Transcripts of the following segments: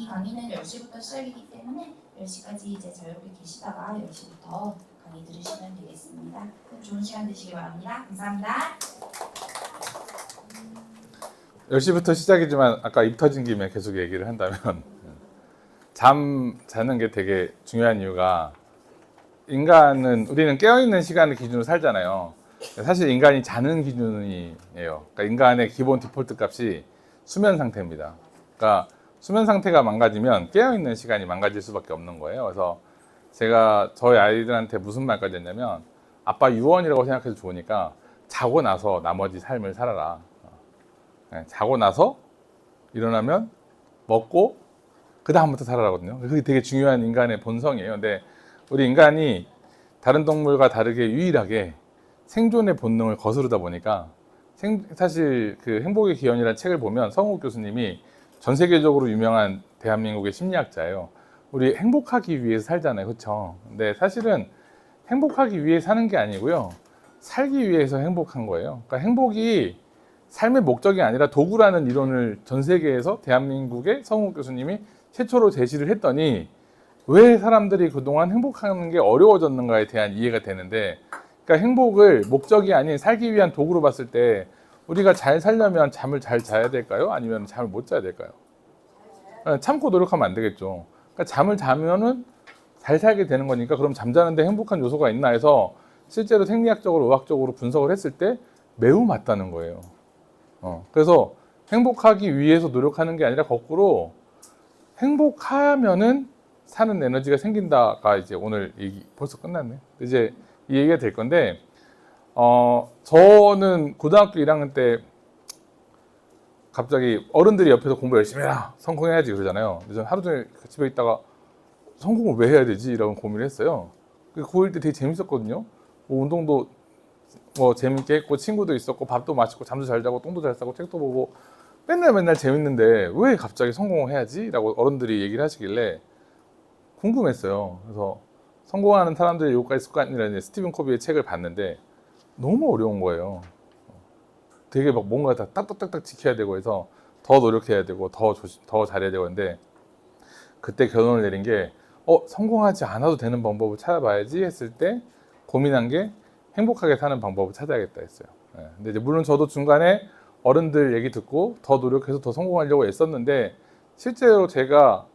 강의는 10시부터 시작이기 때문에 10시까지 이제 자유롭게 계시다가 10시부터 강의 들으시면 되겠습니다. 좋은 시간 되시기 바랍니다. 감사합니다. 10시부터 시작이지만 아까 입 터진 김에 계속 얘기를 한다면 잠 자는 게 되게 중요한 이유가 우리는 깨어있는 시간을 기준으로 살잖아요. 사실 인간이 자는 기준이에요. 그러니까 인간의 기본 디폴트 값이 수면 상태입니다. 그러니까 수면 상태가 망가지면 깨어있는 시간이 망가질 수밖에 없는 거예요. 그래서 제가 저희 아이들한테 무슨 말까지 했냐면 아빠 유언이라고 생각해도 좋으니까 자고 나서 나머지 삶을 살아라. 자고 나서 일어나면 먹고 그 다음부터 살아라거든요. 그게 되게 중요한 인간의 본성이에요. 근데 우리 인간이 다른 동물과 다르게 유일하게 생존의 본능을 거스르다 보니까 사실 그 행복의 기원이라는 책을 보면 성욱 교수님이 전 세계적으로 유명한 대한민국의 심리학자예요. 우리 행복하기 위해서 살잖아요. 그렇죠? 근데 사실은 행복하기 위해 사는 게 아니고요. 살기 위해서 행복한 거예요. 그러니까 행복이 삶의 목적이 아니라 도구라는 이론을 전 세계에서 대한민국의 성욱 교수님이 최초로 제시를 했더니 왜 사람들이 그동안 행복하는 게 어려워졌는가에 대한 이해가 되는데, 그러니까 행복을 목적이 아닌 살기 위한 도구로 봤을 때 우리가 잘 살려면 잠을 잘 자야 될까요? 아니면 잠을 못 자야 될까요? 참고 노력하면 안 되겠죠. 그러니까 잠을 자면은 잘 살게 되는 거니까 그럼 잠자는데 행복한 요소가 있나 해서 실제로 생리학적으로 의학적으로 분석을 했을 때 매우 맞다는 거예요. 그래서 행복하기 위해서 노력하는 게 아니라 거꾸로 행복하면은 사는 에너지가 생긴다가 이제 오늘 얘기 벌써 끝났네. 이제 이 얘기가 될 건데, 저는 고등학교 1학년 때 갑자기 어른들이 옆에서 공부 열심히 해라, 성공해야지 그러잖아요. 그래서 하루 종일 집에 있다가 성공을 왜 해야 되지? 이런 고민을 했어요. 고1 때 되게 재밌었거든요. 운동도 재밌게 했고 친구도 있었고 밥도 맛있고 잠도 잘 자고 똥도 잘 싸고 책도 보고 맨날 재밌는데 왜 갑자기 성공을 해야지? 라고 어른들이 얘기를 하시길래 궁금했어요. 그래서 성공하는 사람들의 7가지 습관이라는 스티븐 코비의 책을 봤는데 너무 어려운 거예요. 되게 막 뭔가 다 딱딱딱딱 지켜야 되고 해서 더 노력해야 되고 더 잘해야 되고 했는데 그때 결론을 내린 게 성공하지 않아도 되는 방법을 찾아봐야지 했을 때 고민한 게 행복하게 사는 방법을 찾아야겠다 했어요. 근데 이제 물론 저도 중간에 어른들 얘기 듣고 더 노력해서 더 성공하려고 애썼는데 실제로 제가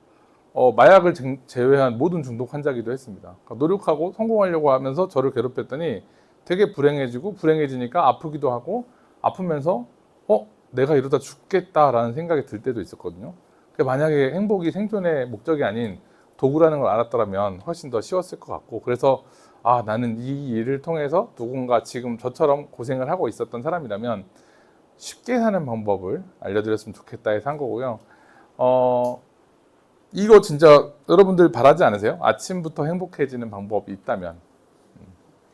마약을 제외한 모든 중독 환자기도 했습니다. 그러니까 노력하고 성공하려고 하면서 저를 괴롭혔더니 되게 불행해지니까 아프기도 하고 아프면서 내가 이러다 죽겠다라는 생각이 들 때도 있었거든요. 그러니까 만약에 행복이 생존의 목적이 아닌 도구라는 걸 알았더라면 훨씬 더 쉬웠을 것 같고, 그래서 나는 이 일을 통해서 누군가 지금 저처럼 고생을 하고 있었던 사람이라면 쉽게 사는 방법을 알려드렸으면 좋겠다 해서 한 거고요. 이거 진짜 여러분들 바라지 않으세요? 아침부터 행복해지는 방법이 있다면.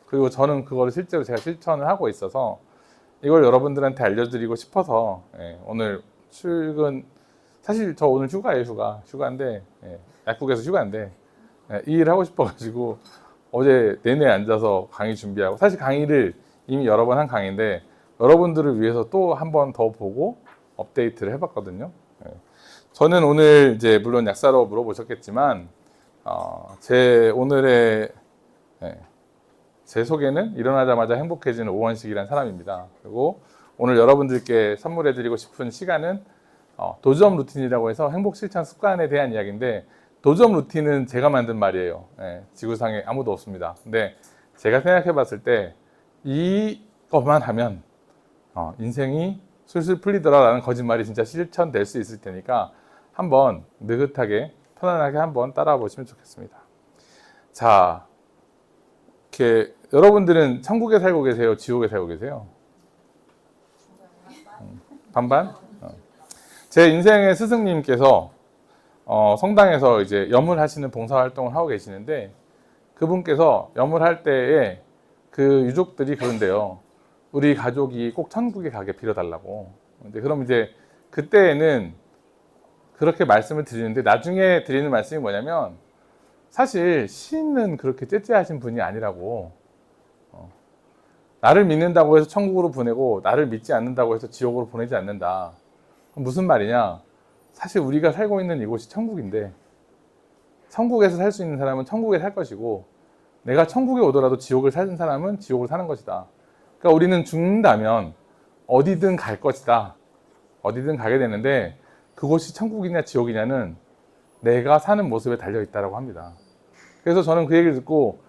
그리고 저는 그걸 실제로 제가 실천을 하고 있어서 이걸 여러분들한테 알려드리고 싶어서 오늘 출근, 사실 저 오늘 휴가예요. 휴가인데 약국에서 휴가인데 이 일을 하고 싶어가지고 어제 내내 앉아서 강의 준비하고, 사실 강의를 이미 여러 번 한 강의인데 여러분들을 위해서 또 한 번 더 보고 업데이트를 해봤거든요. 저는 오늘 이제 물론 약사로 물어보셨겠지만 오늘의 제 소개는 일어나자마자 행복해지는 오원식이라는 사람입니다. 그리고 오늘 여러분들께 선물해드리고 싶은 시간은 도점 루틴이라고 해서 행복 실천 습관에 대한 이야기인데, 도점 루틴은 제가 만든 말이에요. 지구상에 아무도 없습니다. 근데 제가 생각해 봤을 때 이것만 하면 인생이 술술 풀리더라라는 거짓말이 진짜 실천될 수 있을 테니까 한번 느긋하게 편안하게 한번 따라와 보시면 좋겠습니다. 자, 이렇게 여러분들은 천국에 살고 계세요? 지옥에 살고 계세요? 반반? 제 인생의 스승님께서 성당에서 이제 염을하시는 봉사활동을 하고 계시는데, 그분께서 염을할 때에 그 유족들이 그런데요, 우리 가족이 꼭 천국에 가게 빌어달라고. 근데 그럼 이제 그때에는 그렇게 말씀을 드리는데, 나중에 드리는 말씀이 뭐냐면 사실 신은 그렇게 째째하신 분이 아니라고. 나를 믿는다고 해서 천국으로 보내고 나를 믿지 않는다고 해서 지옥으로 보내지 않는다. 무슨 말이냐? 사실 우리가 살고 있는 이곳이 천국인데 천국에서 살 수 있는 사람은 천국에 살 것이고 내가 천국에 오더라도 지옥을 사는 사람은 지옥을 사는 것이다. 그러니까 우리는 죽는다면 어디든 갈 것이다. 어디든 가게 되는데 그곳이 천국이냐 지옥이냐는 내가 사는 모습에 달려있다고 합니다. 그래서 저는 그 얘기를 듣고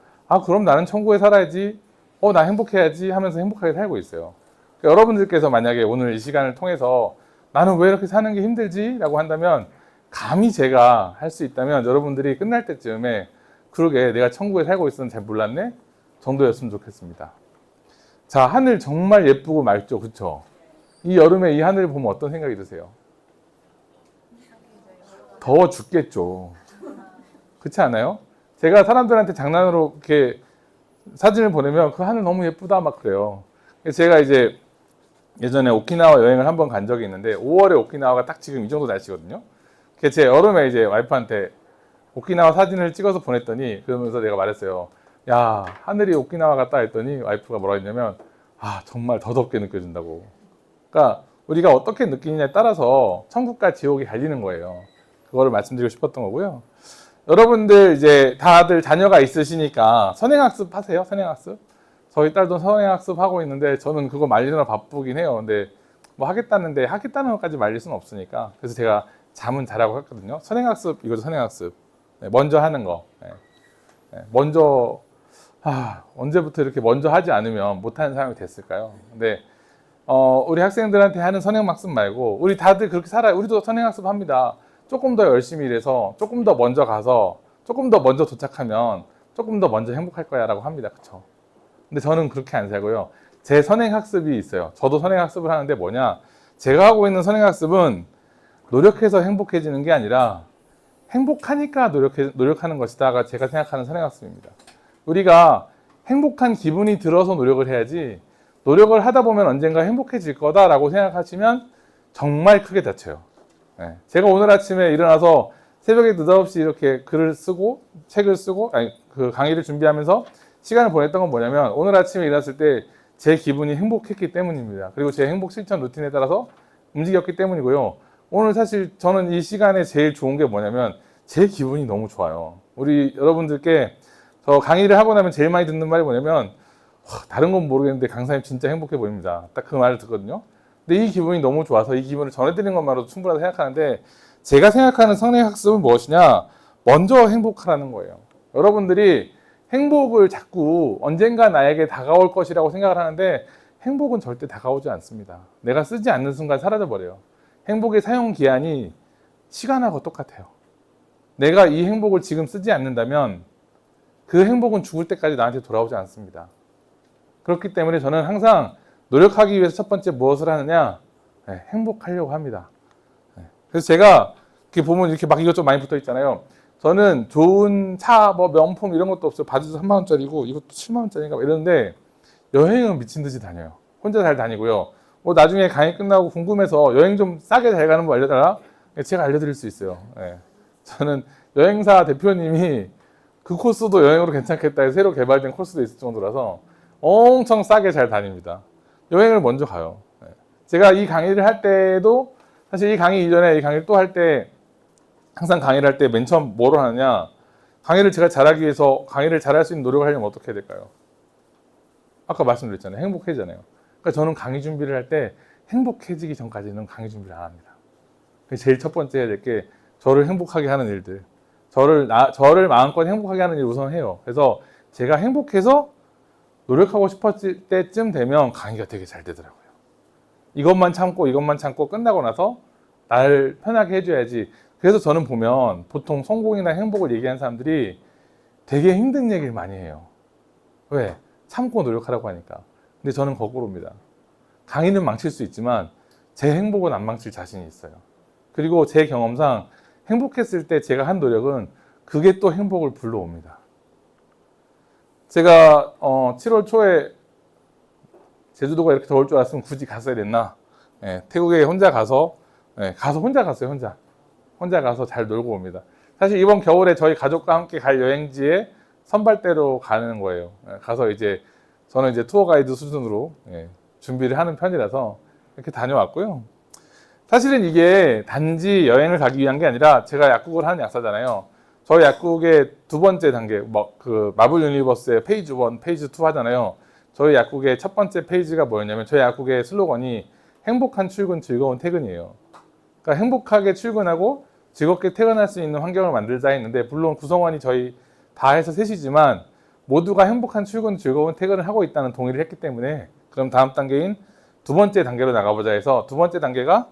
그럼 나는 천국에 살아야지, 나 행복해야지 하면서 행복하게 살고 있어요. 그러니까 여러분들께서 만약에 오늘 이 시간을 통해서 나는 왜 이렇게 사는 게 힘들지? 라고 한다면 감히 제가 할 수 있다면 여러분들이 끝날 때쯤에 그러게 내가 천국에 살고 있었는지 잘 몰랐네? 정도였으면 좋겠습니다. 자, 하늘 정말 예쁘고 맑죠? 그쵸? 이 여름에 이 하늘을 보면 어떤 생각이 드세요? 더워 죽겠죠. 그렇지 않아요? 제가 사람들한테 장난으로 이렇게 사진을 보내면 그 하늘 너무 예쁘다 막 그래요. 제가 이제 예전에 오키나와 여행을 한번 간 적이 있는데 5월에 오키나와가 딱 지금 이 정도 날씨거든요. 제 여름에 이제 와이프한테 오키나와 사진을 찍어서 보냈더니 그러면서 내가 말했어요. 야, 하늘이 오키나와 같다 했더니 와이프가 뭐라 했냐면 정말 더 덥게 느껴진다고. 그러니까 우리가 어떻게 느끼느냐에 따라서 천국과 지옥이 갈리는 거예요. 그거를 말씀드리고 싶었던 거고요. 여러분들 이제 다들 자녀가 있으시니까 선행학습 하세요? 선행학습? 저희 딸도 선행학습 하고 있는데 저는 그거 말리느라 바쁘긴 해요. 근데 뭐 하겠다는 것까지 말릴 수는 없으니까. 그래서 제가 잠은 잘하고 했거든요. 선행학습, 이거죠, 선행학습. 먼저 하는 거. 먼저, 언제부터 이렇게 먼저 하지 않으면 못하는 사람이 됐을까요? 근데, 우리 학생들한테 하는 선행학습 말고, 우리 다들 그렇게 살아요. 우리도 선행학습 합니다. 조금 더 열심히 일해서, 조금 더 먼저 가서, 조금 더 먼저 도착하면, 조금 더 먼저 행복할 거야 라고 합니다. 그쵸? 근데 저는 그렇게 안 살고요. 제 선행학습이 있어요. 저도 선행학습을 하는데 뭐냐? 제가 하고 있는 선행학습은 노력해서 행복해지는 게 아니라 행복하니까 노력하는 것이다가 제가 생각하는 선행학습입니다. 우리가 행복한 기분이 들어서 노력을 해야지 노력을 하다 보면 언젠가 행복해질 거다라고 생각하시면 정말 크게 다쳐요. 제가 오늘 아침에 일어나서 새벽에 느닷없이 이렇게 글을 쓰고 책을 쓰고 그 강의를 준비하면서 시간을 보냈던 건 뭐냐면 오늘 아침에 일어났을 때 제 기분이 행복했기 때문입니다. 그리고 제 행복 실천 루틴에 따라서 움직였기 때문이고요. 오늘 사실 저는 이 시간에 제일 좋은 게 뭐냐면 제 기분이 너무 좋아요. 우리 여러분들께 저 강의를 하고 나면 제일 많이 듣는 말이 뭐냐면 다른 건 모르겠는데 강사님 진짜 행복해 보입니다. 딱 그 말을 듣거든요. 근데 이 기분이 너무 좋아서 이 기분을 전해드리는 것만으로도 충분하다고 생각하는데 제가 생각하는 선행학습은 무엇이냐? 먼저 행복하라는 거예요. 여러분들이 행복을 자꾸 언젠가 나에게 다가올 것이라고 생각을 하는데 행복은 절대 다가오지 않습니다. 내가 쓰지 않는 순간 사라져버려요. 행복의 사용 기한이 시간하고 똑같아요. 내가 이 행복을 지금 쓰지 않는다면 그 행복은 죽을 때까지 나한테 돌아오지 않습니다. 그렇기 때문에 저는 항상 노력하기 위해서 첫 번째 무엇을 하느냐? 행복하려고 합니다. 그래서 제가 이렇게 보면 이렇게 막 이것저것 많이 붙어 있잖아요. 저는 좋은 차, 명품 이런 것도 없어요. 바지도 3만 원짜리고 이것도 7만 원짜리인가 이러는데 여행은 미친 듯이 다녀요. 혼자 잘 다니고요. 나중에 강의 끝나고 궁금해서 여행 좀 싸게 잘 가는 거 알려달라? 제가 알려드릴 수 있어요. 저는 여행사 대표님이 그 코스도 여행으로 괜찮겠다 해서 새로 개발된 코스도 있을 정도라서 엄청 싸게 잘 다닙니다. 여행을 먼저 가요. 제가 이 강의를 할 때도 사실 이 강의 이전에 이 강의를 또 할 때 항상 강의를 할 때 맨 처음 뭐로 하느냐? 강의를 제가 잘하기 위해서 강의를 잘할 수 있는 노력을 하려면 어떻게 해야 될까요? 아까 말씀드렸잖아요. 행복해지잖아요. 그러니까 저는 강의 준비를 할 때 행복해지기 전까지는 강의 준비를 안 합니다. 제일 첫 번째 해야 될 게 저를 행복하게 하는 일들. 저를 마음껏 행복하게 하는 일 우선 해요. 그래서 제가 행복해서 노력하고 싶었을 때쯤 되면 강의가 되게 잘 되더라고요. 이것만 참고 끝나고 나서 날 편하게 해줘야지. 그래서 저는 보면 보통 성공이나 행복을 얘기하는 사람들이 되게 힘든 얘기를 많이 해요. 왜? 참고 노력하라고 하니까. 근데 저는 거꾸로입니다. 강의는 망칠 수 있지만 제 행복은 안 망칠 자신이 있어요. 그리고 제 경험상 행복했을 때 제가 한 노력은 그게 또 행복을 불러옵니다. 제가 7월 초에 제주도가 이렇게 더울 줄 알았으면 굳이 갔어야 됐나? 태국에 혼자 가서 혼자 갔어요. 혼자 가서 잘 놀고 옵니다. 사실 이번 겨울에 저희 가족과 함께 갈 여행지에 선발대로 가는 거예요. 가서 저는 투어 가이드 수준으로 준비를 하는 편이라서 이렇게 다녀왔고요. 사실은 이게 단지 여행을 가기 위한 게 아니라 제가 약국을 하는 약사잖아요. 저희 약국의 두 번째 단계, 그 마블 유니버스의 페이지 1, 페이지 2 하잖아요. 저희 약국의 첫 번째 페이지가 뭐였냐면 저희 약국의 슬로건이 행복한 출근, 즐거운 퇴근이에요. 그러니까 행복하게 출근하고 즐겁게 퇴근할 수 있는 환경을 만들자 했는데, 물론 구성원이 저희 다 해서 셋이지만 모두가 행복한 출근, 즐거운 퇴근을 하고 있다는 동의를 했기 때문에 그럼 다음 단계인 두 번째 단계로 나가보자 해서 두 번째 단계가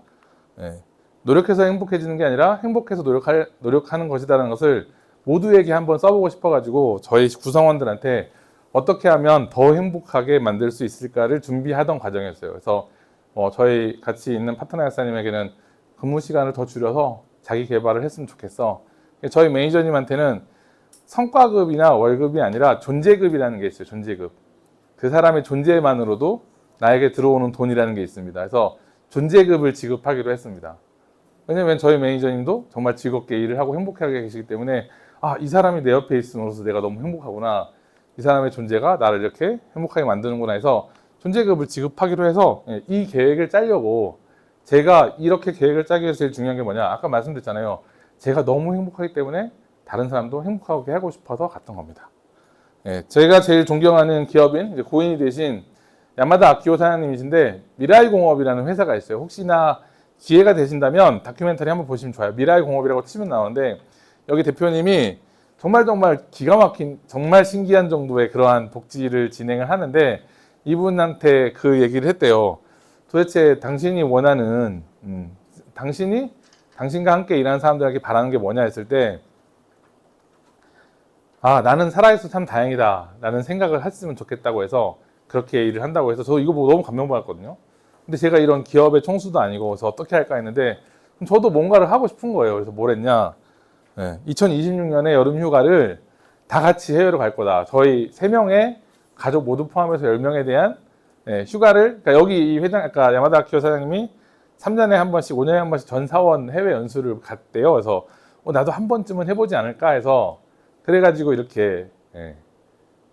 노력해서 행복해지는 게 아니라 행복해서 노력하는 것이라는 것을 모두에게 한번 써보고 싶어가지고 저희 구성원들한테 어떻게 하면 더 행복하게 만들 수 있을까를 준비하던 과정이었어요. 그래서 저희 같이 있는 파트너 약사님에게는 근무 시간을 더 줄여서 자기 개발을 했으면 좋겠어. 저희 매니저님한테는 성과급이나 월급이 아니라 존재급이라는 게 있어요. 존재급. 그 사람의 존재만으로도 나에게 들어오는 돈이라는 게 있습니다. 그래서 존재급을 지급하기로 했습니다. 왜냐면 저희 매니저님도 정말 즐겁게 일을 하고 행복하게 계시기 때문에 이 사람이 내 옆에 있음으로써 내가 너무 행복하구나. 이 사람의 존재가 나를 이렇게 행복하게 만드는구나 해서 존재급을 지급하기로 해서 이 계획을 짜려고, 제가 이렇게 계획을 짜기 위해서 제일 중요한 게 뭐냐, 아까 말씀드렸잖아요. 제가 너무 행복하기 때문에 다른 사람도 행복하게 하고 싶어서 갔던 겁니다. 제가 제일 존경하는 기업인, 이제 고인이 되신 야마다 아키오 사장님이신데 미라이공업이라는 회사가 있어요. 혹시나 기회가 되신다면 다큐멘터리 한번 보시면 좋아요. 미라이공업이라고 치면 나오는데 여기 대표님이 정말 기가 막힌, 정말 신기한 정도의 그러한 복지를 진행을 하는데, 이분한테 그 얘기를 했대요. 도대체 당신이 원하는, 당신이 당신과 함께 일하는 사람들에게 바라는 게 뭐냐 했을 때, 나는 살아있어 참 다행이다 라는 생각을 했으면 좋겠다고 해서 그렇게 일을 한다고 해서 저 이거 보고 너무 감명받았거든요. 근데 제가 이런 기업의 총수도 아니고 그래서 어떻게 할까 했는데 저도 뭔가를 하고 싶은 거예요. 그래서 뭘 했냐, 2026년에 여름 휴가를 다 같이 해외로 갈 거다. 저희 3명의 가족 모두 포함해서 10명에 대한 휴가를, 그러니까 여기 이 회장, 아까 야마다 아키오 사장님이 3년에 한 번씩, 5년에 한 번씩 전 사원 해외 연수를 갔대요. 그래서 나도 한 번쯤은 해보지 않을까 해서 그래가지고 이렇게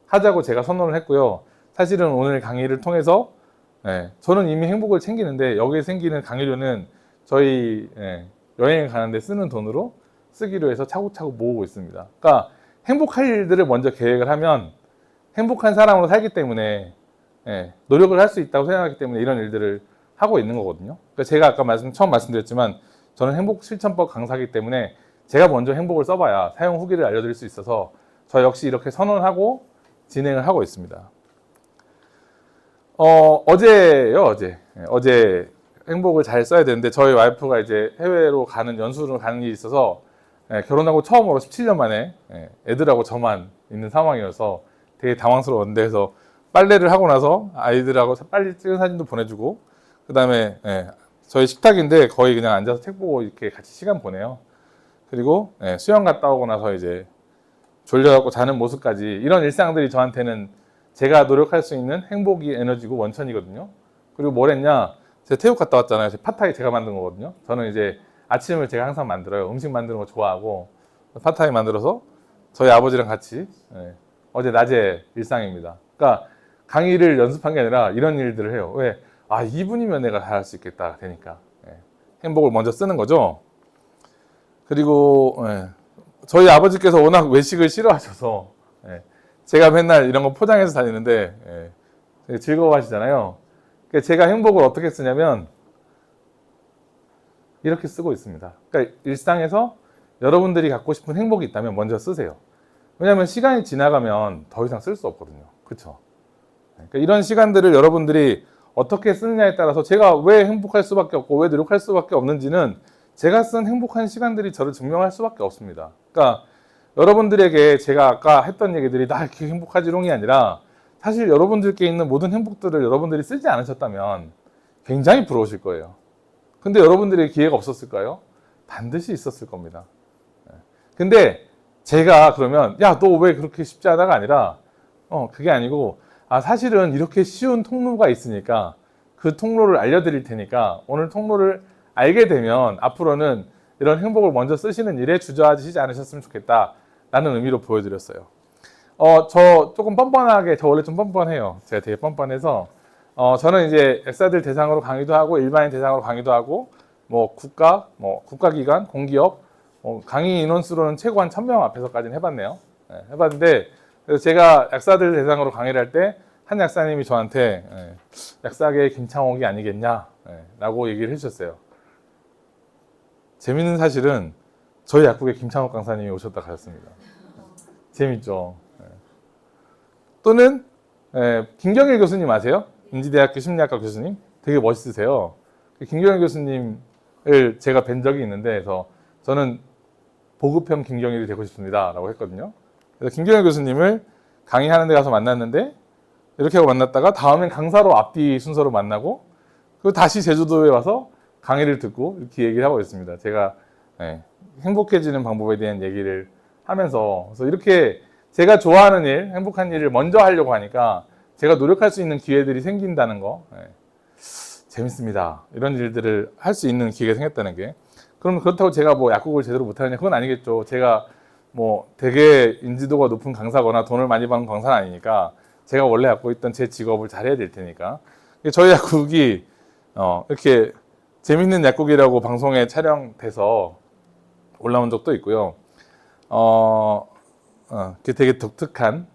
하자고 제가 선언을 했고요. 사실은 오늘 강의를 통해서 저는 이미 행복을 챙기는데 여기에 생기는 강의료는 저희 여행을 가는데 쓰는 돈으로 쓰기로 해서 차곡차곡 모으고 있습니다. 그러니까 행복할 일들을 먼저 계획을 하면 행복한 사람으로 살기 때문에 노력을 할 수 있다고 생각하기 때문에 이런 일들을 하고 있는 거거든요. 그러니까 제가 아까 처음 말씀드렸지만 저는 행복 실천법 강사이기 때문에 제가 먼저 행복을 써봐야 사용 후기를 알려드릴 수 있어서 저 역시 이렇게 선언하고 진행을 하고 있습니다. 어제 행복을 잘 써야 되는데 저희 와이프가 이제 해외로 가는 연수를 가는 일이 있어서 결혼하고 처음으로 17년 만에 애들하고 저만 있는 상황이어서 되게 당황스러웠는데, 그래서 빨래를 하고 나서 아이들하고 빨리 찍은 사진도 보내주고, 그 다음에 저희 식탁인데 거의 그냥 앉아서 책 보고 이렇게 같이 시간 보내요. 그리고 수영 갔다 오고 나서 이제 졸려갖고 자는 모습까지, 이런 일상들이 저한테는 제가 노력할 수 있는 행복이 에너지고 원천이거든요. 그리고 뭘 했냐, 제가 태국 갔다 왔잖아요. 팟타이 제가 만든 거거든요. 저는 이제 아침을 제가 항상 만들어요. 음식 만드는 거 좋아하고 팟타이 만들어서 저희 아버지랑 같이 어제 낮에 일상입니다. 그러니까 강의를 연습한 게 아니라 이런 일들을 해요. 왜? 2분이면 내가 다 할 수 있겠다 되니까 행복을 먼저 쓰는 거죠. 그리고 저희 아버지께서 워낙 외식을 싫어하셔서 제가 맨날 이런 거 포장해서 다니는데 되게 즐거워하시잖아요. 그러니까 제가 행복을 어떻게 쓰냐면 이렇게 쓰고 있습니다. 그러니까 일상에서 여러분들이 갖고 싶은 행복이 있다면 먼저 쓰세요. 왜냐하면 시간이 지나가면 더 이상 쓸 수 없거든요. 그렇죠? 그러니까 이런 시간들을 여러분들이 어떻게 쓰느냐에 따라서 제가 왜 행복할 수밖에 없고 왜 노력할 수밖에 없는지는 제가 쓴 행복한 시간들이 저를 증명할 수밖에 없습니다. 그러니까 여러분들에게 제가 아까 했던 얘기들이 나 이렇게 행복하지롱이 아니라 사실 여러분들께 있는 모든 행복들을 여러분들이 쓰지 않으셨다면 굉장히 부러우실 거예요. 근데 여러분들의 기회가 없었을까요? 반드시 있었을 겁니다. 근데 제가 그러면 야, 너 왜 그렇게 쉽지 않아가 아니라 그게 아니고 사실은 이렇게 쉬운 통로가 있으니까 그 통로를 알려드릴 테니까 오늘 통로를 알게 되면 앞으로는 이런 행복을 먼저 쓰시는 일에 주저하시지 않으셨으면 좋겠다 라는 의미로 보여드렸어요. 저 조금 뻔뻔하게, 저 원래 좀 뻔뻔해요. 제가 되게 뻔뻔해서 저는 이제 약사들 대상으로 강의도 하고 일반인 대상으로 강의도 하고 뭐 국가기관, 공기업, 강의 인원수로는 최고 한 1000명 앞에서까지는 해봤네요. 해봤는데 그래서 제가 약사들 대상으로 강의를 할 때 한 약사님이 저한테 약사계의 김창옥이 아니겠냐 라고 얘기를 해주셨어요. 재밌는 사실은 저희 약국에 김창옥 강사님이 오셨다 가셨습니다. 재밌죠. 또는 김경일 교수님 아세요? 인지대학교 심리학과 교수님 되게 멋있으세요. 김경일 교수님을 제가 뵌 적이 있는데 그래서 저는 보급형 김경일이 되고 싶습니다 라고 했거든요. 그래서 김경일 교수님을 강의하는 데 가서 만났는데 이렇게 하고 만났다가 다음엔 강사로 앞뒤 순서로 만나고 그리고 다시 제주도에 와서 강의를 듣고 이렇게 얘기를 하고 있습니다. 제가 행복해지는 방법에 대한 얘기를 하면서 그래서 이렇게 제가 좋아하는 일, 행복한 일을 먼저 하려고 하니까 제가 노력할 수 있는 기회들이 생긴다는 거 재밌습니다. 이런 일들을 할 수 있는 기회가 생겼다는 게 그럼 그렇다고 제가 뭐 약국을 제대로 못하느냐 그건 아니겠죠. 제가 뭐 되게 인지도가 높은 강사거나 돈을 많이 받는 강사는 아니니까 제가 원래 갖고 있던 제 직업을 잘해야 될 테니까 저희 약국이 이렇게 재밌는 약국이라고 방송에 촬영돼서 올라온 적도 있고요. 되게 독특한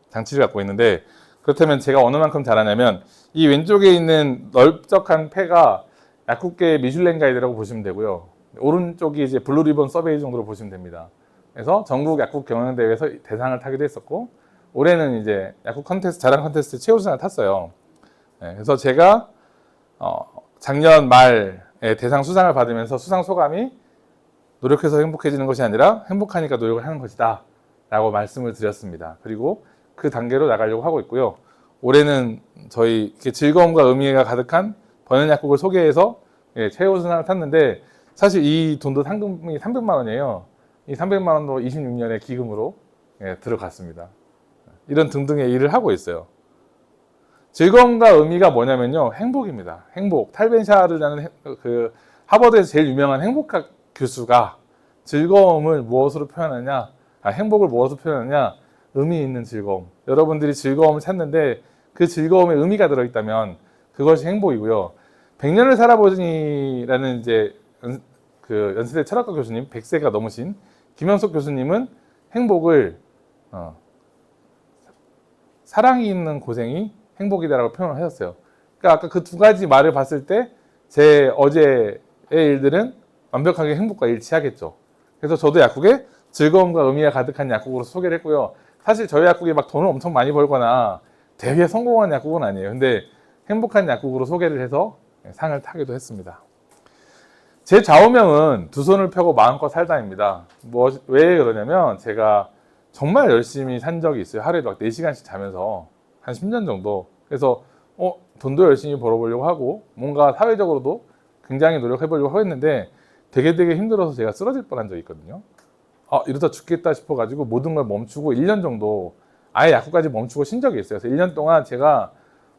장치를 갖고 있는데 그렇다면 제가 어느 만큼 잘하냐면 이 왼쪽에 있는 넓적한 폐가 약국계 미슐랭 가이드라고 보시면 되고요. 오른쪽이 이제 블루리본 서베이 정도로 보시면 됩니다. 그래서 전국 약국 경영대회에서 대상을 타기도 했었고 올해는 이제 약국 컨테스트, 자랑 컨테스트 최우수상을 탔어요. 그래서 제가 작년 말에 대상 수상을 받으면서 수상 소감이 노력해서 행복해지는 것이 아니라 행복하니까 노력을 하는 것이다 라고 말씀을 드렸습니다. 그리고 그 단계로 나가려고 하고 있고요. 올해는 저희 이렇게 즐거움과 의미가 가득한 번연약국을 소개해서 최우수상을 탔는데 사실 이 돈도 상금이 300만 원이에요. 이 300만 원도 26년에 기금으로 들어갔습니다. 이런 등등의 일을 하고 있어요. 즐거움과 의미가 뭐냐면요. 행복입니다. 행복. 탈 벤샤르라는 그 하버드에서 제일 유명한 행복학 교수가 즐거움을 무엇으로 표현하냐, 행복을 무엇으로 표현하냐, 의미 있는 즐거움. 여러분들이 즐거움을 찾는데 그 즐거움에 의미가 들어있다면 그것이 행복이고요. 100년을 살아보니라는 이제 그 연세대 철학과 교수님, 100세가 넘으신 김영석 교수님은 행복을 사랑이 있는 고생이 행복이다라고 표현을 하셨어요. 그러니까 아까 그 두 가지 말을 봤을 때 제 어제의 일들은 완벽하게 행복과 일치하겠죠. 그래서 저도 약국에 즐거움과 의미가 가득한 약국으로 소개를 했고요. 사실 저희 약국이 막 돈을 엄청 많이 벌거나 되게 성공한 약국은 아니에요. 근데 행복한 약국으로 소개를 해서 상을 타기도 했습니다. 제 좌우명은 두 손을 펴고 마음껏 살다입니다. 왜 그러냐면 제가 정말 열심히 산 적이 있어요. 하루에도 막 4시간씩 자면서 한 10년 정도. 그래서 돈도 열심히 벌어보려고 하고 뭔가 사회적으로도 굉장히 노력해보려고 했는데 되게 힘들어서 제가 쓰러질 뻔한 적이 있거든요. 이러다 죽겠다 싶어가지고 모든 걸 멈추고 1년 정도 아예 약국까지 멈추고 쉰 적이 있어요. 그래서 1년 동안 제가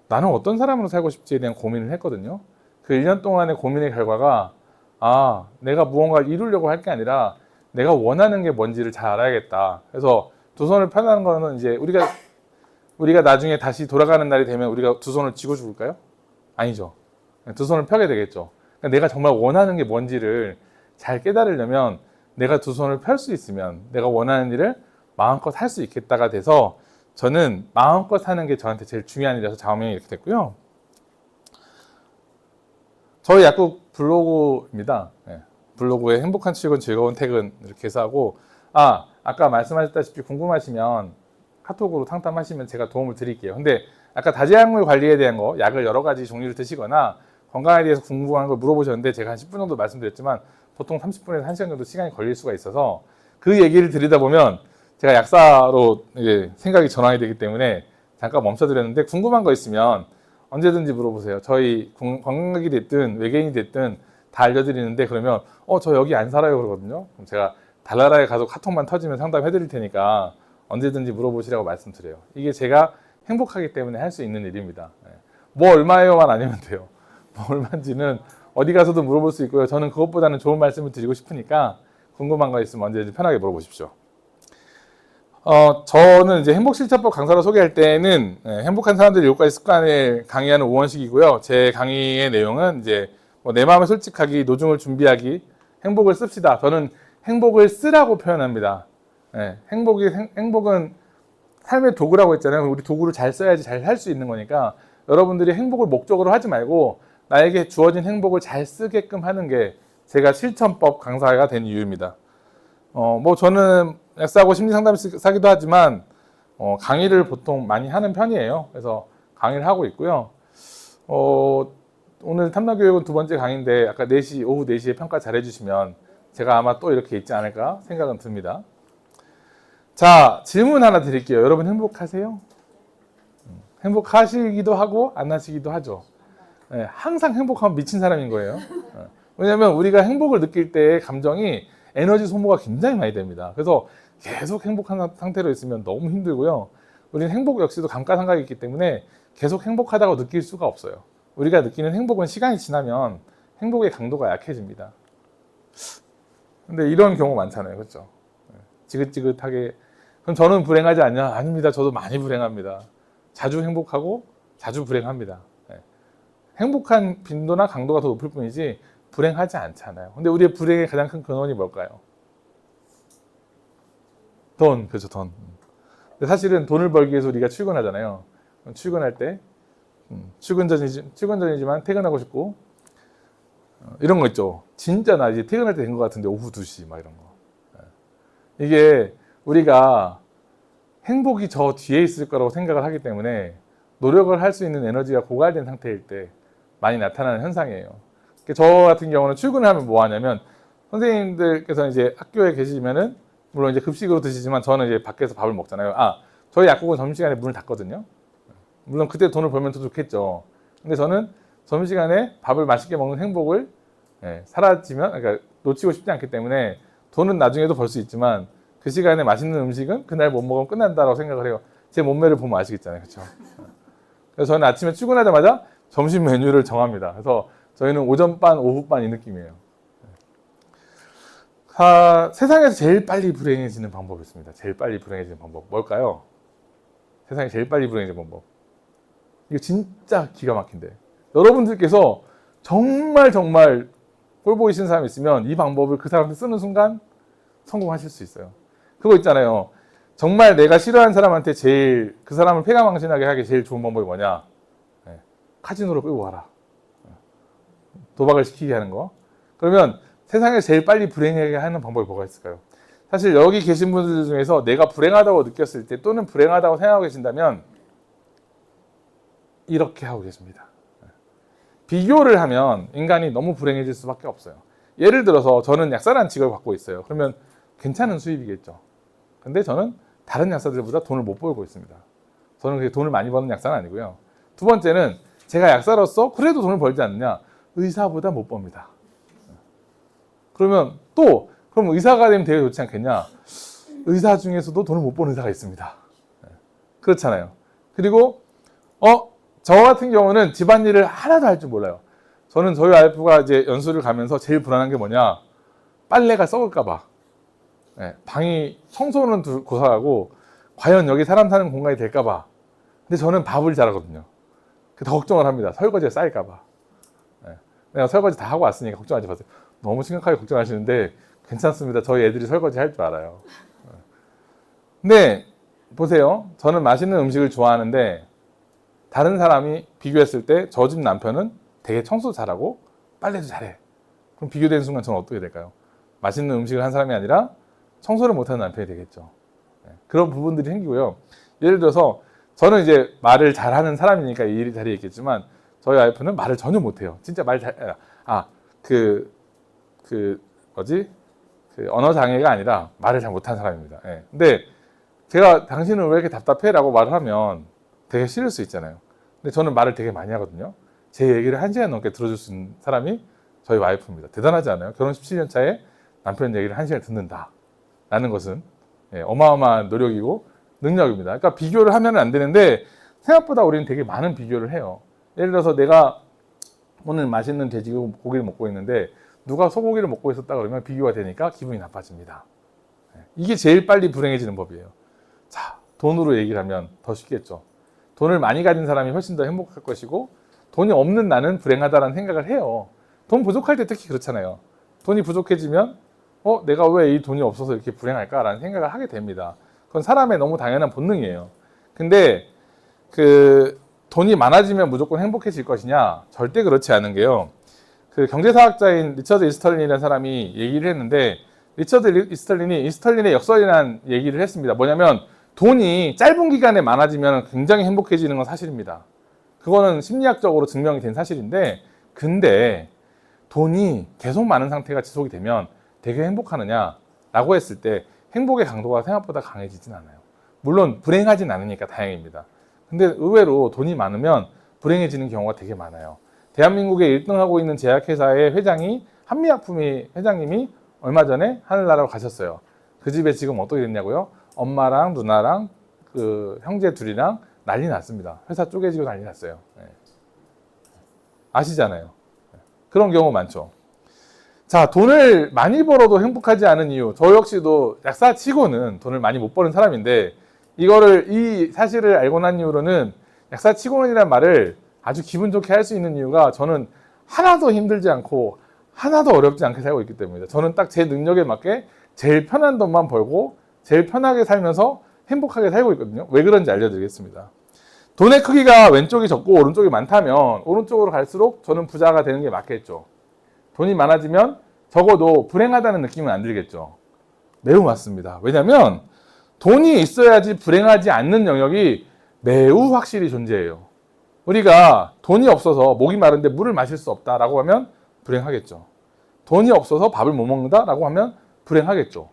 나는 어떤 사람으로 살고 싶지에 대한 고민을 했거든요. 그 1년 동안의 고민의 결과가 내가 무언가를 이루려고 할 게 아니라 내가 원하는 게 뭔지를 잘 알아야겠다. 그래서 두 손을 펴는 거는 이제 우리가 나중에 다시 돌아가는 날이 되면 우리가 두 손을 쥐고 죽을까요? 아니죠. 두 손을 펴게 되겠죠. 그러니까 내가 정말 원하는 게 뭔지를 잘 깨달으려면 내가 두 손을 펼 수 있으면 내가 원하는 일을 마음껏 할 수 있겠다가 돼서 저는 마음껏 하는 게 저한테 제일 중요한 일이라서 좌우명이 이렇게 됐고요. 저희 약국 블로그입니다. 블로그에 행복한 출근, 즐거운 퇴근 이렇게 해서 하고 아까 말씀하셨다시피 궁금하시면 카톡으로 탕탐하시면 제가 도움을 드릴게요. 근데 아까 다지약물 관리에 대한 거, 약을 여러 가지 종류를 드시거나 건강에 대해서 궁금한 걸 물어보셨는데 제가 한 10분 정도 말씀드렸지만 보통 30분에서 1시간 정도 시간이 걸릴 수가 있어서 그 얘기를 드리다 보면 제가 약사로 생각이 전환이 되기 때문에 잠깐 멈춰드렸는데 궁금한 거 있으면 언제든지 물어보세요. 저희 관광객이 됐든 외계인이 됐든 다 알려드리는데 그러면 저 여기 안 살아요 그러거든요. 그럼 제가 달나라에 가서 카톡만 터지면 상담해 드릴 테니까 언제든지 물어보시라고 말씀드려요. 이게 제가 행복하기 때문에 할 수 있는 일입니다. 뭐 얼마예요만 아니면 돼요. 뭐 얼마인지는 어디 가서도 물어볼 수 있고요. 저는 그것보다는 좋은 말씀을 드리고 싶으니까 궁금한 거 있으면 언제든지 편하게 물어보십시오. 저는 이제 행복실천법 강사로 소개할 때는 행복한 사람들의 7가지 습관을 강의하는 우원식이고요. 제 강의의 내용은 이제 내 마음에 솔직하기, 노중을 준비하기, 행복을 씁시다. 저는 행복을 쓰라고 표현합니다. 예, 행복은 삶의 도구라고 했잖아요. 우리 도구를 잘 써야지 잘 살 수 있는 거니까 여러분들이 행복을 목적으로 하지 말고 나에게 주어진 행복을 잘 쓰게끔 하는 게 제가 실천법 강사가 된 이유입니다. 저는 약사하고 심리상담사기도 하지만 강의를 보통 많이 하는 편이에요. 그래서 강의를 하고 있고요. 오늘 탐락교육은 두 번째 강의인데 아까 오후 4시에 평가 잘 해주시면 제가 아마 또 이렇게 있지 않을까 생각은 듭니다. 자, 질문 하나 드릴게요. 여러분 행복하세요? 행복하시기도 하고 안 하시기도 하죠. 네, 항상 행복하면 미친 사람인 거예요. 왜냐하면 우리가 행복을 느낄 때 감정이 에너지 소모가 굉장히 많이 됩니다. 그래서 계속 행복한 상태로 있으면 너무 힘들고요. 우리는 행복 역시도 감가상각이 있기 때문에 계속 행복하다고 느낄 수가 없어요. 우리가 느끼는 행복은 시간이 지나면 행복의 강도가 약해집니다. 근데 이런 경우 많잖아요. 그렇죠? 지긋지긋하게 그럼 저는 불행하지 않냐? 아닙니다. 저도 많이 불행합니다. 자주 행복하고 자주 불행합니다. 행복한 빈도나 강도가 더 높을 뿐이지 불행하지 않잖아요. 근데 우리의 불행의 가장 큰 근원이 뭘까요? 돈, 그렇죠, 돈. 근데 사실은 돈을 벌기 위해서 우리가 출근하잖아요. 출근할 때 출근 전이지만 퇴근하고 싶고 이런 거 있죠. 진짜 나 이제 퇴근할 때 된 것 같은데 오후 2시 막 이런 거. 이게 우리가 행복이 저 뒤에 있을 거라고 생각을 하기 때문에 노력을 할 수 있는 에너지가 고갈된 상태일 때 많이 나타나는 현상이에요. 저 같은 경우는 출근을 하면 뭐 하냐면 선생님들께서 이제 학교에 계시면은 물론 이제 급식으로 드시지만 저는 이제 밖에서 밥을 먹잖아요. 저희 약국은 점심시간에 문을 닫거든요. 물론 그때 돈을 벌면 더 좋겠죠. 근데 저는 점심시간에 밥을 맛있게 먹는 행복을 그러니까 놓치고 싶지 않기 때문에 돈은 나중에도 벌 수 있지만 그 시간에 맛있는 음식은 그날 못 먹으면 끝난다라고 생각을 해요. 제 몸매를 보면 아시겠잖아요. 그렇죠? 그래서 저는 아침에 출근하자마자 점심 메뉴를 정합니다. 그래서 저희는 오전반, 오후반 이 느낌이에요. 세상에서 제일 빨리 불행해지는 방법이 있습니다. 제일 빨리 불행해지는 방법. 뭘까요? 세상에 제일 빨리 불행해지는 방법. 이거 진짜 기가 막힌데. 여러분들께서 정말 꼴 보이시는 사람이 있으면 이 방법을 그 사람한테 쓰는 순간 성공하실 수 있어요. 그거 있잖아요. 정말 내가 싫어하는 사람한테 그 사람을 패가망신하게 하기 제일 좋은 방법이 뭐냐? 카지노로 끌고 가라. 도박을 시키게 하는 거. 그러면 세상에 제일 빨리 불행하게 하는 방법이 뭐가 있을까요? 사실 여기 계신 분들 중에서 내가 불행하다고 느꼈을 때 또는 불행하다고 생각하고 계신다면 이렇게 하고 계십니다. 비교를 하면 인간이 너무 불행해질 수밖에 없어요. 예를 들어서 저는 약사라는 직업을 갖고 있어요. 그러면 괜찮은 수입이겠죠. 근데 저는 다른 약사들보다 돈을 못 벌고 있습니다. 저는 그렇게 돈을 많이 버는 약사는 아니고요. 두 번째는 제가 약사로서 그래도 돈을 벌지 않느냐? 의사보다 못 법니다. 그러면 그럼 의사가 되면 되게 좋지 않겠냐? 의사 중에서도 돈을 못 버는 의사가 있습니다. 그렇잖아요. 그리고 저 같은 경우는 집안일을 하나도 할 줄 몰라요. 저는 저희 와이프가 이제 연수를 가면서 제일 불안한 게 뭐냐? 빨래가 썩을까 봐. 방이 청소는 고사하고 과연 여기 사람 사는 공간이 될까 봐. 근데 저는 밥을 잘하거든요. 더 걱정을 합니다. 설거지가 쌓일까 봐. 내가 설거지 다 하고 왔으니까 걱정하지 마세요. 너무 심각하게 걱정하시는데 괜찮습니다. 저희 애들이 설거지 할 줄 알아요. 근데 보세요. 저는 맛있는 음식을 좋아하는데 다른 사람이 비교했을 때 저 집 남편은 되게 청소 잘하고 빨래도 잘해. 그럼 비교되는 순간 저는 어떻게 될까요? 맛있는 음식을 한 사람이 아니라 청소를 못하는 남편이 되겠죠. 그런 부분들이 생기고요. 예를 들어서 저는 이제 말을 잘하는 사람이니까 이 일이 자리에 있겠지만 저희 와이프는 말을 전혀 못해요. 진짜 언어 장애가 아니라 말을 잘 못하는 사람입니다. 근데 제가 당신은 왜 이렇게 답답해? 라고 말을 하면 되게 싫을 수 있잖아요. 근데 저는 말을 되게 많이 하거든요. 제 얘기를 1시간 넘게 들어줄 수 있는 사람이 저희 와이프입니다. 대단하지 않아요? 결혼 17년 차에 남편 얘기를 1시간 듣는다. 라는 것은 어마어마한 노력이고 능력입니다. 그러니까 비교를 하면 안 되는데 생각보다 우리는 되게 많은 비교를 해요. 예를 들어서 내가 오늘 맛있는 돼지고기를 먹고 있는데 누가 소고기를 먹고 있었다 그러면 비교가 되니까 기분이 나빠집니다. 이게 제일 빨리 불행해지는 법이에요. 자, 돈으로 얘기를 하면 더 쉽겠죠. 돈을 많이 가진 사람이 훨씬 더 행복할 것이고 돈이 없는 나는 불행하다라는 생각을 해요. 돈 부족할 때 특히 그렇잖아요. 돈이 부족해지면 내가 왜 이 돈이 없어서 이렇게 불행할까라는 생각을 하게 됩니다. 그건 사람의 너무 당연한 본능이에요. 근데 그 돈이 많아지면 무조건 행복해질 것이냐? 절대 그렇지 않은 게요. 그 경제사학자인 리처드 이스털린이라는 사람이 얘기를 했는데, 리처드 이스털린의 역설이라는 얘기를 했습니다. 뭐냐면 돈이 짧은 기간에 많아지면 굉장히 행복해지는 건 사실입니다. 그거는 심리학적으로 증명이 된 사실인데, 근데 돈이 계속 많은 상태가 지속이 되면 되게 행복하느냐라고 했을 때 행복의 강도가 생각보다 강해지진 않아요. 물론 불행하진 않으니까 다행입니다. 근데 의외로 돈이 많으면 불행해지는 경우가 되게 많아요. 대한민국에 1등하고 있는 제약회사의 회장이 한미약품의 회장님이 얼마 전에 하늘나라로 가셨어요. 그 집에 지금 어떻게 됐냐고요? 엄마랑 누나랑 그 형제 둘이랑 난리 났습니다. 회사 쪼개지고 난리 났어요. 네. 아시잖아요. 그런 경우 많죠. 자, 돈을 많이 벌어도 행복하지 않은 이유. 저 역시도 약사치고는 돈을 많이 못 버는 사람인데, 이 사실을 알고 난 이후로는 약사치고는이라는 말을 아주 기분 좋게 할 수 있는 이유가, 저는 하나도 힘들지 않고 하나도 어렵지 않게 살고 있기 때문입니다. 저는 딱 제 능력에 맞게 제일 편한 돈만 벌고 제일 편하게 살면서 행복하게 살고 있거든요. 왜 그런지 알려드리겠습니다. 돈의 크기가 왼쪽이 적고 오른쪽이 많다면 오른쪽으로 갈수록 저는 부자가 되는 게 맞겠죠. 돈이 많아지면 적어도 불행하다는 느낌은 안 들겠죠. 매우 맞습니다. 왜냐하면 돈이 있어야지 불행하지 않는 영역이 매우 확실히 존재해요. 우리가 돈이 없어서 목이 마른데 물을 마실 수 없다라고 하면 불행하겠죠. 돈이 없어서 밥을 못 먹는다라고 하면 불행하겠죠.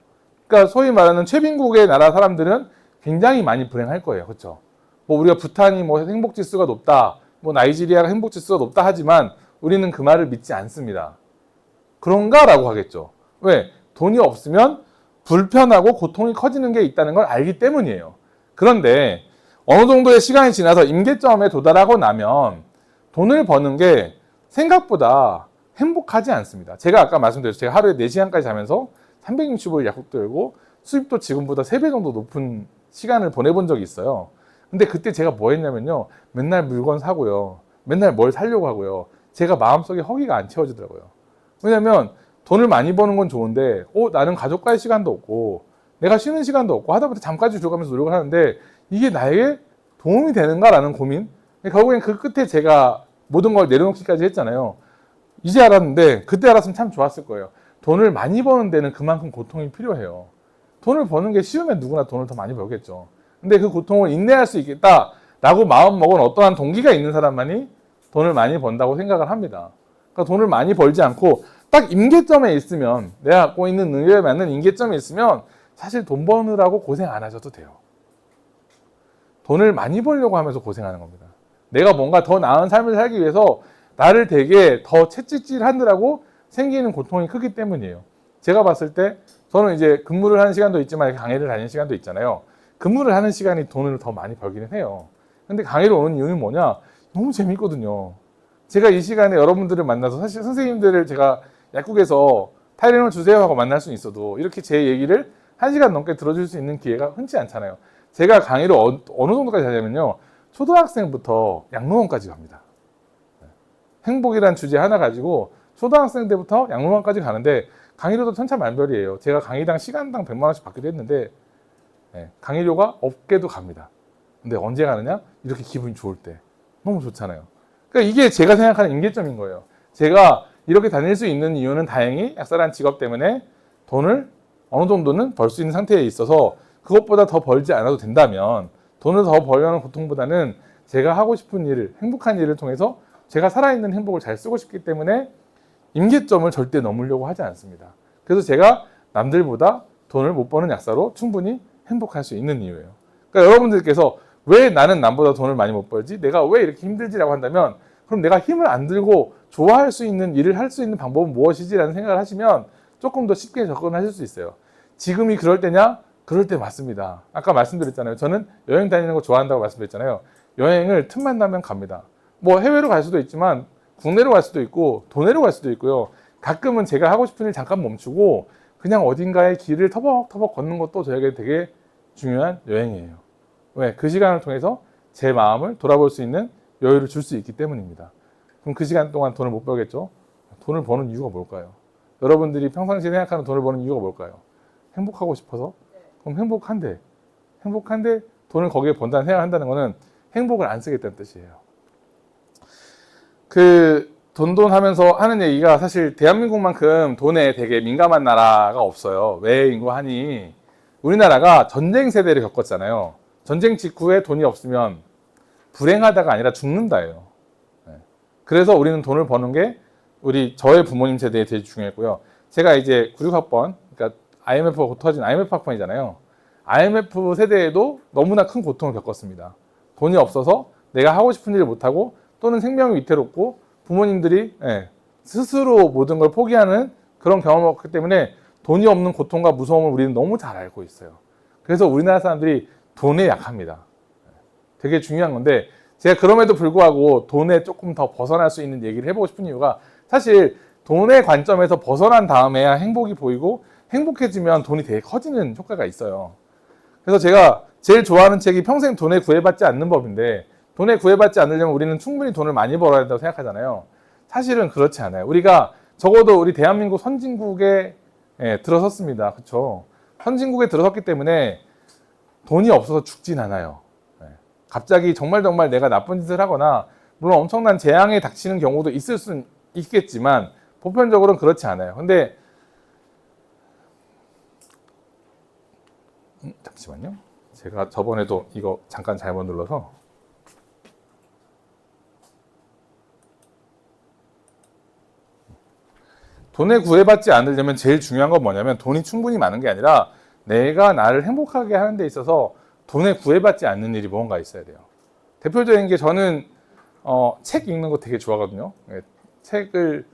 그러니까 소위 말하는 최빈국의 나라 사람들은 굉장히 많이 불행할 거예요. 그렇죠? 뭐 우리가 부탄이 뭐 행복지수가 높다, 뭐 나이지리아가 행복지수가 높다 하지만 우리는 그 말을 믿지 않습니다. 그런가라고 하겠죠. 왜? 돈이 없으면 불편하고 고통이 커지는 게 있다는 걸 알기 때문이에요. 그런데 어느 정도의 시간이 지나서 임계점에 도달하고 나면 돈을 버는 게 생각보다 행복하지 않습니다. 제가 아까 말씀드렸죠. 제가 하루에 4시간까지 자면서 365일 약국도 열고 수입도 지금보다 3배 정도 높은 시간을 보내본 적이 있어요. 근데 그때 제가 뭐 했냐면요. 맨날 물건 사고요. 맨날 뭘 사려고 하고요. 제가 마음속에 허기가 안 채워지더라고요. 왜냐면 돈을 많이 버는 건 좋은데 나는 가족과의 시간도 없고 내가 쉬는 시간도 없고 하다못해 잠까지 줄여가면서 노력을 하는데 이게 나에게 도움이 되는가라는 고민. 결국엔 그 끝에 제가 모든 걸 내려놓기까지 했잖아요. 이제 알았는데 그때 알았으면 참 좋았을 거예요. 돈을 많이 버는 데는 그만큼 고통이 필요해요. 돈을 버는 게 쉬우면 누구나 돈을 더 많이 벌겠죠. 근데 그 고통을 인내할 수 있겠다라고 마음먹은 어떠한 동기가 있는 사람만이 돈을 많이 번다고 생각을 합니다. 그러니까 돈을 많이 벌지 않고 딱 임계점에 있으면, 내가 갖고 있는 능력에 맞는 임계점에 있으면 사실 돈 버느라고 고생 안 하셔도 돼요. 돈을 많이 벌려고 하면서 고생하는 겁니다. 내가 뭔가 더 나은 삶을 살기 위해서 나를 되게 더 채찍질하느라고 생기는 고통이 크기 때문이에요. 제가 봤을 때 저는 이제 근무를 하는 시간도 있지만 강의를 다니는 시간도 있잖아요. 근무를 하는 시간이 돈을 더 많이 벌기는 해요. 근데 강의를 오는 이유는 뭐냐? 너무 재밌거든요. 제가 이 시간에 여러분들을 만나서, 사실 선생님들을 제가 약국에서 타이레놀 주세요 하고 만날 수는 있어도 이렇게 제 얘기를 1시간 넘게 들어줄 수 있는 기회가 흔치 않잖아요. 제가 강의를 어느 정도까지 하냐면요. 초등학생부터 양로원까지 갑니다. 행복이란 주제 하나 가지고 초등학생 때부터 양로원까지 가는데 강의료도 천차만별이에요. 제가 강의당 시간당 100만 원씩 받기도 했는데 강의료가 없게도 갑니다. 근데 언제 가느냐? 이렇게 기분이 좋을 때. 너무 좋잖아요. 그러니까 이게 제가 생각하는 임계점인 거예요. 제가 이렇게 다닐 수 있는 이유는 다행히 약사라는 직업 때문에 돈을 어느 정도는 벌 수 있는 상태에 있어서 그것보다 더 벌지 않아도 된다면, 돈을 더 벌려는 고통보다는 제가 하고 싶은 일을, 행복한 일을 통해서 제가 살아있는 행복을 잘 쓰고 싶기 때문에 임계점을 절대 넘으려고 하지 않습니다. 그래서 제가 남들보다 돈을 못 버는 약사로 충분히 행복할 수 있는 이유예요. 그러니까 여러분들께서 왜 나는 남보다 돈을 많이 못 벌지? 내가 왜 이렇게 힘들지라고 한다면, 그럼 내가 힘을 안 들고 좋아할 수 있는 일을 할 수 있는 방법은 무엇이지? 라는 생각을 하시면 조금 더 쉽게 접근하실 수 있어요. 지금이 그럴 때냐? 그럴 때 맞습니다. 아까 말씀드렸잖아요. 저는 여행 다니는 거 좋아한다고 말씀드렸잖아요. 여행을 틈만 나면 갑니다. 뭐 해외로 갈 수도 있지만 국내로 갈 수도 있고 도내로 갈 수도 있고요. 가끔은 제가 하고 싶은 일 잠깐 멈추고 그냥 어딘가에 길을 터벅터벅 걷는 것도 저에게 되게 중요한 여행이에요. 왜? 그 시간을 통해서 제 마음을 돌아볼 수 있는 여유를 줄 수 있기 때문입니다. 그럼 그 시간 동안 돈을 못 벌겠죠? 돈을 버는 이유가 뭘까요? 여러분들이 평상시에 생각하는 돈을 버는 이유가 뭘까요? 행복하고 싶어서? 그럼 행복한데 돈을 거기에 번다는 생각을 한다는 거는 행복을 안 쓰겠다는 뜻이에요. 그 돈 하면서 하는 얘기가 사실 대한민국만큼 돈에 되게 민감한 나라가 없어요. 왜인고 하니 우리나라가 전쟁 세대를 겪었잖아요. 전쟁 직후에 돈이 없으면 불행하다가 아니라 죽는다예요. 그래서 우리는 돈을 버는 게 저의 부모님 세대에 되게 중요했고요. 제가 이제 96학번, 그러니까 IMF가 곧 터진 IMF 학번이잖아요. IMF 세대에도 너무나 큰 고통을 겪었습니다. 돈이 없어서 내가 하고 싶은 일을 못하고 또는 생명이 위태롭고 부모님들이 스스로 모든 걸 포기하는 그런 경험을 겪기 때문에 돈이 없는 고통과 무서움을 우리는 너무 잘 알고 있어요. 그래서 우리나라 사람들이 돈에 약합니다. 되게 중요한 건데 제가 그럼에도 불구하고 돈에 조금 더 벗어날 수 있는 얘기를 해보고 싶은 이유가 사실 돈의 관점에서 벗어난 다음에야 행복이 보이고 행복해지면 돈이 되게 커지는 효과가 있어요. 그래서 제가 제일 좋아하는 책이 평생 돈에 구애받지 않는 법인데 돈에 구애받지 않으려면 우리는 충분히 돈을 많이 벌어야 된다고 생각하잖아요. 사실은 그렇지 않아요. 우리가 적어도 우리 대한민국 선진국에 들어섰습니다. 그렇죠? 선진국에 들어섰기 때문에 돈이 없어서 죽진 않아요. 갑자기 정말 내가 나쁜 짓을 하거나 물론 엄청난 재앙에 닥치는 경우도 있을 수는 있겠지만 보편적으로는 그렇지 않아요. 근데 잠시만요. 제가 저번에도 이거 잠깐 잘못 눌러서 돈에 구애받지 않으려면 제일 중요한 건 뭐냐면 돈이 충분히 많은 게 아니라 내가 나를 행복하게 하는 데 있어서 돈에 구애받지 않는 일이 뭔가 있어야 돼요. 대표적인 게 저는 책 읽는 거 되게 좋아하거든요. 책을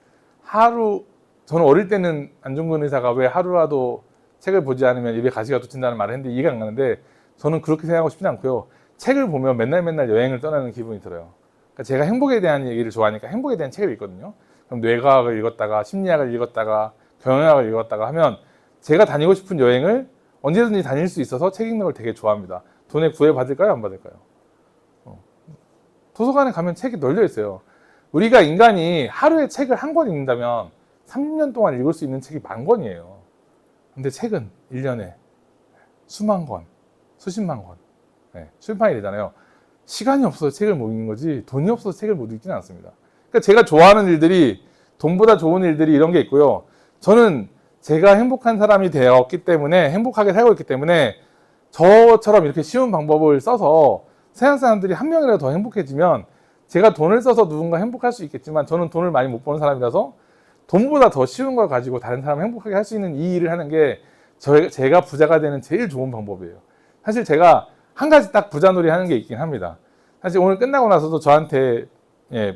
저는 어릴 때는 안중근 의사가 왜 하루라도 책을 보지 않으면 입에 가시가 돋친다는 말을 했는데 이해가 안 가는데 저는 그렇게 생각하고 싶진 않고요. 책을 보면 맨날 여행을 떠나는 기분이 들어요. 그러니까 제가 행복에 대한 얘기를 좋아하니까 행복에 대한 책을 읽거든요. 그럼 뇌과학을 읽었다가 심리학을 읽었다가 경영학을 읽었다가 하면 제가 다니고 싶은 여행을 언제든지 다닐 수 있어서 책 읽는 걸 되게 좋아합니다. 돈에 구애받을까요? 안 받을까요? 도서관에 가면 책이 널려 있어요. 우리가 인간이 하루에 책을 한 권 읽는다면 30년 동안 읽을 수 있는 책이 10,000권이에요. 근데 책은 1년에 수만 권, 수십만 권 출판이 되잖아요. 시간이 없어서 책을 못 읽는 거지 돈이 없어서 책을 못 읽지는 않습니다. 그러니까 제가 좋아하는 일들이 돈보다 좋은 일들이 이런 게 있고요. 저는 제가 행복한 사람이 되었기 때문에 행복하게 살고 있기 때문에 저처럼 이렇게 쉬운 방법을 써서 세상 사람들이 한 명이라도 더 행복해지면 제가 돈을 써서 누군가 행복할 수 있겠지만 저는 돈을 많이 못 버는 사람이라서 돈보다 더 쉬운 걸 가지고 다른 사람을 행복하게 할 수 있는 이 일을 하는 게 제가 부자가 되는 제일 좋은 방법이에요. 사실 제가 한 가지 딱 부자놀이 하는 게 있긴 합니다. 사실 오늘 끝나고 나서도 저한테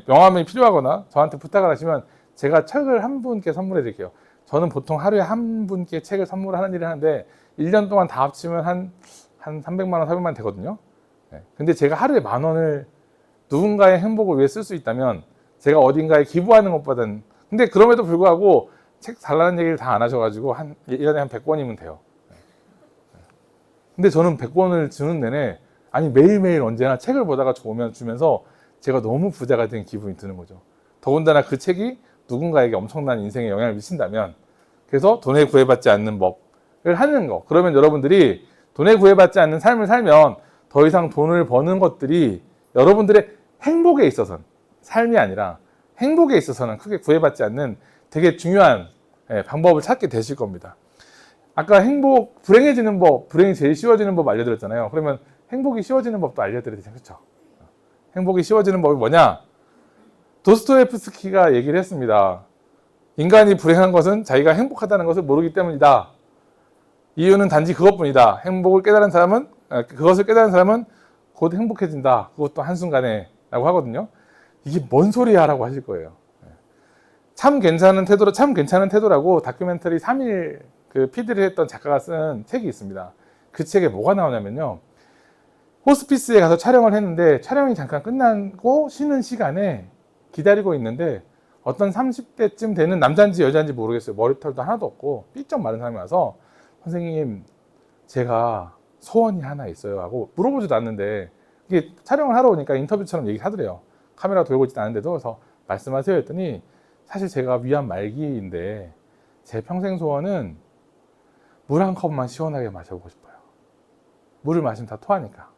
명함이 필요하거나 저한테 부탁을 하시면 제가 책을 한 분께 선물해 드릴게요. 저는 보통 하루에 한 분께 책을 선물하는 일을 하는데 1년 동안 다 합치면 한 300만 원, 400만 원 되거든요. 근데 제가 하루에 10,000원을 누군가의 행복을 위해 쓸 수 있다면 제가 어딘가에 기부하는 것보다는 근데 그럼에도 불구하고 책 달라는 얘기를 다 안 하셔가지고 1년에 한 100권이면 돼요. 근데 저는 100권을 주는 내내 아니 매일매일 언제나 책을 보다가 주면서 제가 너무 부자가 된 기분이 드는 거죠. 더군다나 그 책이 누군가에게 엄청난 인생에 영향을 미친다면 그래서 돈에 구애받지 않는 법을 하는 거. 그러면 여러분들이 돈에 구애받지 않는 삶을 살면 더 이상 돈을 버는 것들이 여러분들의 행복에 있어서는 삶이 아니라 행복에 있어서는 크게 구애받지 않는 되게 중요한 방법을 찾게 되실 겁니다. 아까 불행해지는 법, 불행이 제일 쉬워지는 법 알려드렸잖아요. 그러면 행복이 쉬워지는 법도 알려드려야 되죠. 그렇죠? 행복이 쉬워지는 법이 뭐냐? 도스토옙스키가 얘기를 했습니다. 인간이 불행한 것은 자기가 행복하다는 것을 모르기 때문이다. 이유는 단지 그것뿐이다. 그것을 깨달은 사람은 곧 행복해진다. 그것도 한순간에 라고 하거든요. 이게 뭔 소리야 라고 하실 거예요. 참 괜찮은 태도라고 다큐멘터리 3일 그 PD를 했던 작가가 쓴 책이 있습니다. 그 책에 뭐가 나오냐면요. 호스피스에 가서 촬영을 했는데 촬영이 잠깐 끝나고 쉬는 시간에 기다리고 있는데 어떤 30대쯤 되는 남자인지 여자인지 모르겠어요. 머리털도 하나도 없고 삐쩍 마른 사람이 와서 선생님 제가 소원이 하나 있어요 하고 물어보지도 않는데 이게 촬영을 하러 오니까 인터뷰처럼 얘기를 하더래요. 카메라 돌고 있지도 않은데도 그래서 말씀하세요 했더니 사실 제가 위암 말기인데 제 평생 소원은 물 한 컵만 시원하게 마셔보고 싶어요. 물을 마시면 다 토하니까.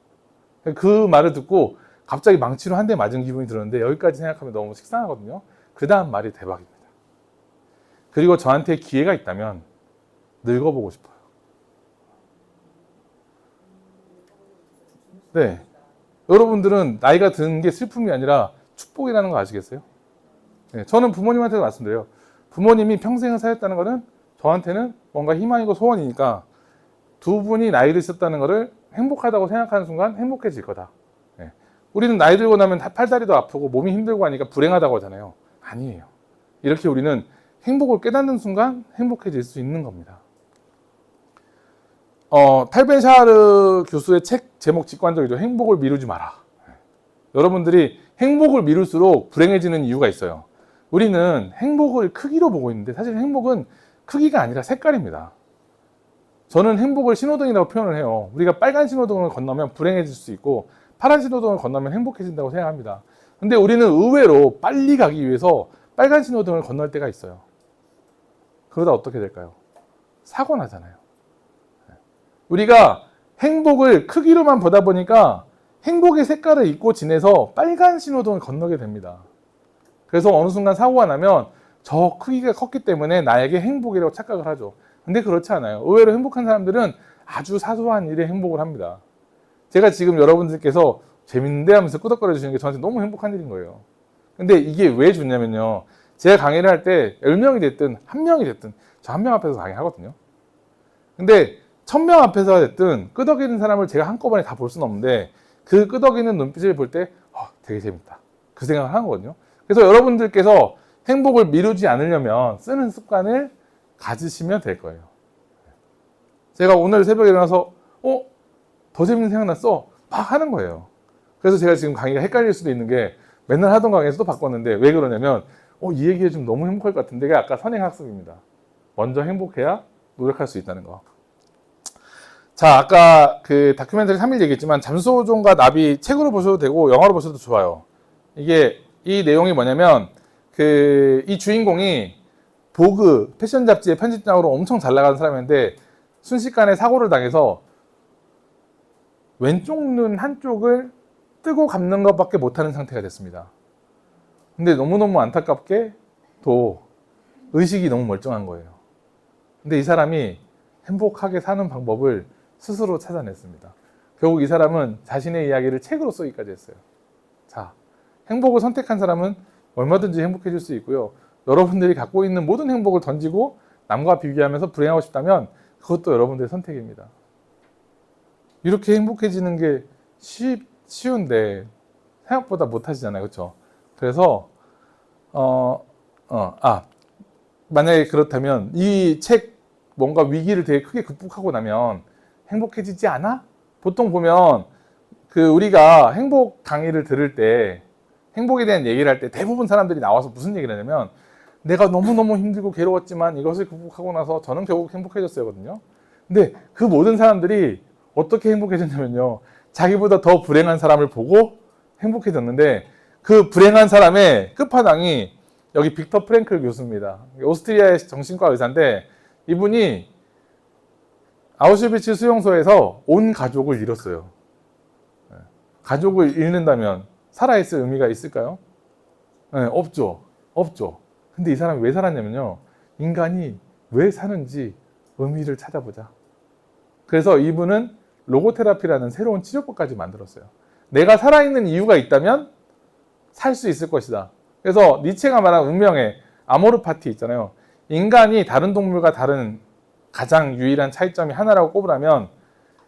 그 말을 듣고 갑자기 망치로 한 대 맞은 기분이 들었는데 여기까지 생각하면 너무 식상하거든요. 그 다음 말이 대박입니다. 그리고 저한테 기회가 있다면 늙어보고 싶어요. 네. 여러분들은 나이가 드는 게 슬픔이 아니라 축복이라는 거 아시겠어요? 네. 저는 부모님한테도 말씀드려요. 부모님이 평생을 사셨다는 것은 저한테는 뭔가 희망이고 소원이니까 두 분이 나이 드셨다는 것을 행복하다고 생각하는 순간 행복해질 거다. 네. 우리는 나이 들고 나면 팔다리도 아프고 몸이 힘들고 하니까 불행하다고 하잖아요. 아니에요. 이렇게 우리는 행복을 깨닫는 순간 행복해질 수 있는 겁니다. 탈벤 샤르 교수의 책 제목 직관적이죠. 행복을 미루지 마라. 여러분들이 행복을 미룰수록 불행해지는 이유가 있어요. 우리는 행복을 크기로 보고 있는데 사실 행복은 크기가 아니라 색깔입니다. 저는 행복을 신호등이라고 표현을 해요. 우리가 빨간 신호등을 건너면 불행해질 수 있고 파란 신호등을 건너면 행복해진다고 생각합니다. 근데 우리는 의외로 빨리 가기 위해서 빨간 신호등을 건널 때가 있어요. 그러다 어떻게 될까요? 사고 나잖아요. 우리가 행복을 크기로만 보다 보니까 행복의 색깔을 잊고 지내서 빨간 신호등을 건너게 됩니다. 그래서 어느 순간 사고가 나면 저 크기가 컸기 때문에 나에게 행복이라고 착각을 하죠. 근데 그렇지 않아요. 의외로 행복한 사람들은 아주 사소한 일에 행복을 합니다. 제가 지금 여러분들께서 재밌는데 하면서 끄덕거려 주시는 게 저한테 너무 행복한 일인 거예요. 근데 이게 왜 좋냐면요. 제가 강의를 할 때 10명이 됐든 1명이 됐든 저 1명 앞에서 강의하거든요. 근데 1000명 앞에서 됐든 끄덕이는 사람을 제가 한꺼번에 다 볼 수는 없는데 그 끄덕이는 눈빛을 볼 때 되게 재밌다. 그 생각을 하는 거거든요. 그래서 여러분들께서 행복을 미루지 않으려면 쓰는 습관을 가지시면 될 거예요. 제가 오늘 새벽에 일어나서 더 재밌는 생각 났어 막 하는 거예요. 그래서 제가 지금 강의가 헷갈릴 수도 있는 게 맨날 하던 강의에서 또 바꿨는데 왜 그러냐면 이 얘기가 좀 너무 행복할 것 같은데 이게 아까 선행학습입니다. 먼저 행복해야 노력할 수 있다는 거. 자, 아까 그 다큐멘터리 3일 얘기했지만 잠수종과 나비 책으로 보셔도 되고 영화로 보셔도 좋아요. 이게 이 내용이 뭐냐면 이 주인공이 보그 패션 잡지의 편집장으로 엄청 잘 나가는 사람인데 순식간에 사고를 당해서 왼쪽 눈 한쪽을 뜨고 감는 것밖에 못하는 상태가 됐습니다. 근데 너무너무 안타깝게 또 의식이 너무 멀쩡한 거예요. 근데 이 사람이 행복하게 사는 방법을 스스로 찾아냈습니다. 결국 이 사람은 자신의 이야기를 책으로 쓰기까지 했어요. 자, 행복을 선택한 사람은 얼마든지 행복해질 수 있고요. 여러분들이 갖고 있는 모든 행복을 던지고 남과 비교하면서 불행하고 싶다면 그것도 여러분들의 선택입니다. 이렇게 행복해지는 게 쉬운데 생각보다 못하시잖아요. 그렇죠? 그래서 만약에 그렇다면 이 책 뭔가 위기를 되게 크게 극복하고 나면 행복해지지 않아? 보통 보면 우리가 행복 강의를 들을 때 행복에 대한 얘기를 할 때 대부분 사람들이 나와서 무슨 얘기를 하냐면 내가 너무너무 힘들고 괴로웠지만 이것을 극복하고 나서 저는 결국 행복해졌어요. 근데 그 모든 사람들이 어떻게 행복해졌냐면요. 자기보다 더 불행한 사람을 보고 행복해졌는데 그 불행한 사람의 끝판왕이 여기 빅터 프랭클 교수입니다. 오스트리아의 정신과 의사인데 이분이 아우슈비츠 수용소에서 온 가족을 잃었어요. 가족을 잃는다면 살아있을 의미가 있을까요? 네, 없죠. 근데 이 사람이 왜 살았냐면요. 인간이 왜 사는지 의미를 찾아보자. 그래서 이분은 로고테라피라는 새로운 치료법까지 만들었어요. 내가 살아있는 이유가 있다면 살 수 있을 것이다. 그래서 니체가 말한 운명의 아모르 파티 있잖아요. 인간이 다른 동물과 다른 가장 유일한 차이점이 하나라고 꼽으라면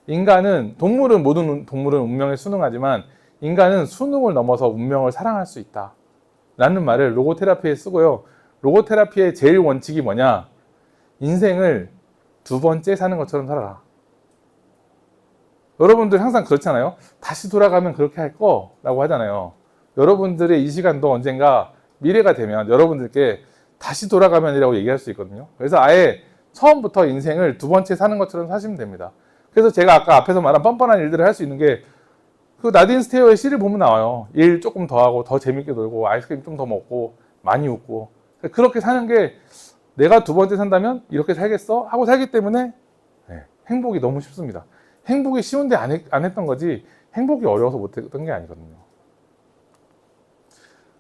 모든 동물은 운명에 순응하지만 인간은 순응을 넘어서 운명을 사랑할 수 있다. 라는 말을 로고테라피에 쓰고요. 로고테라피의 제일 원칙이 뭐냐? 인생을 두 번째 사는 것처럼 살아라. 여러분들 항상 그렇잖아요. 다시 돌아가면 그렇게 할 거라고 하잖아요. 여러분들의 이 시간도 언젠가 미래가 되면 여러분들께 다시 돌아가면이라고 얘기할 수 있거든요. 그래서 아예 처음부터 인생을 두 번째 사는 것처럼 사시면 됩니다. 그래서 제가 아까 앞에서 말한 뻔뻔한 일들을 할 수 있는 게 나딘 스테어의 시를 보면 나와요. 일 조금 더 하고 더 재밌게 놀고 아이스크림 좀 더 먹고 많이 웃고 그렇게 사는 게 내가 두 번째 산다면 이렇게 살겠어? 하고 살기 때문에 행복이 너무 쉽습니다. 행복이 쉬운데 안 했던 거지 행복이 어려워서 못 했던 게 아니거든요.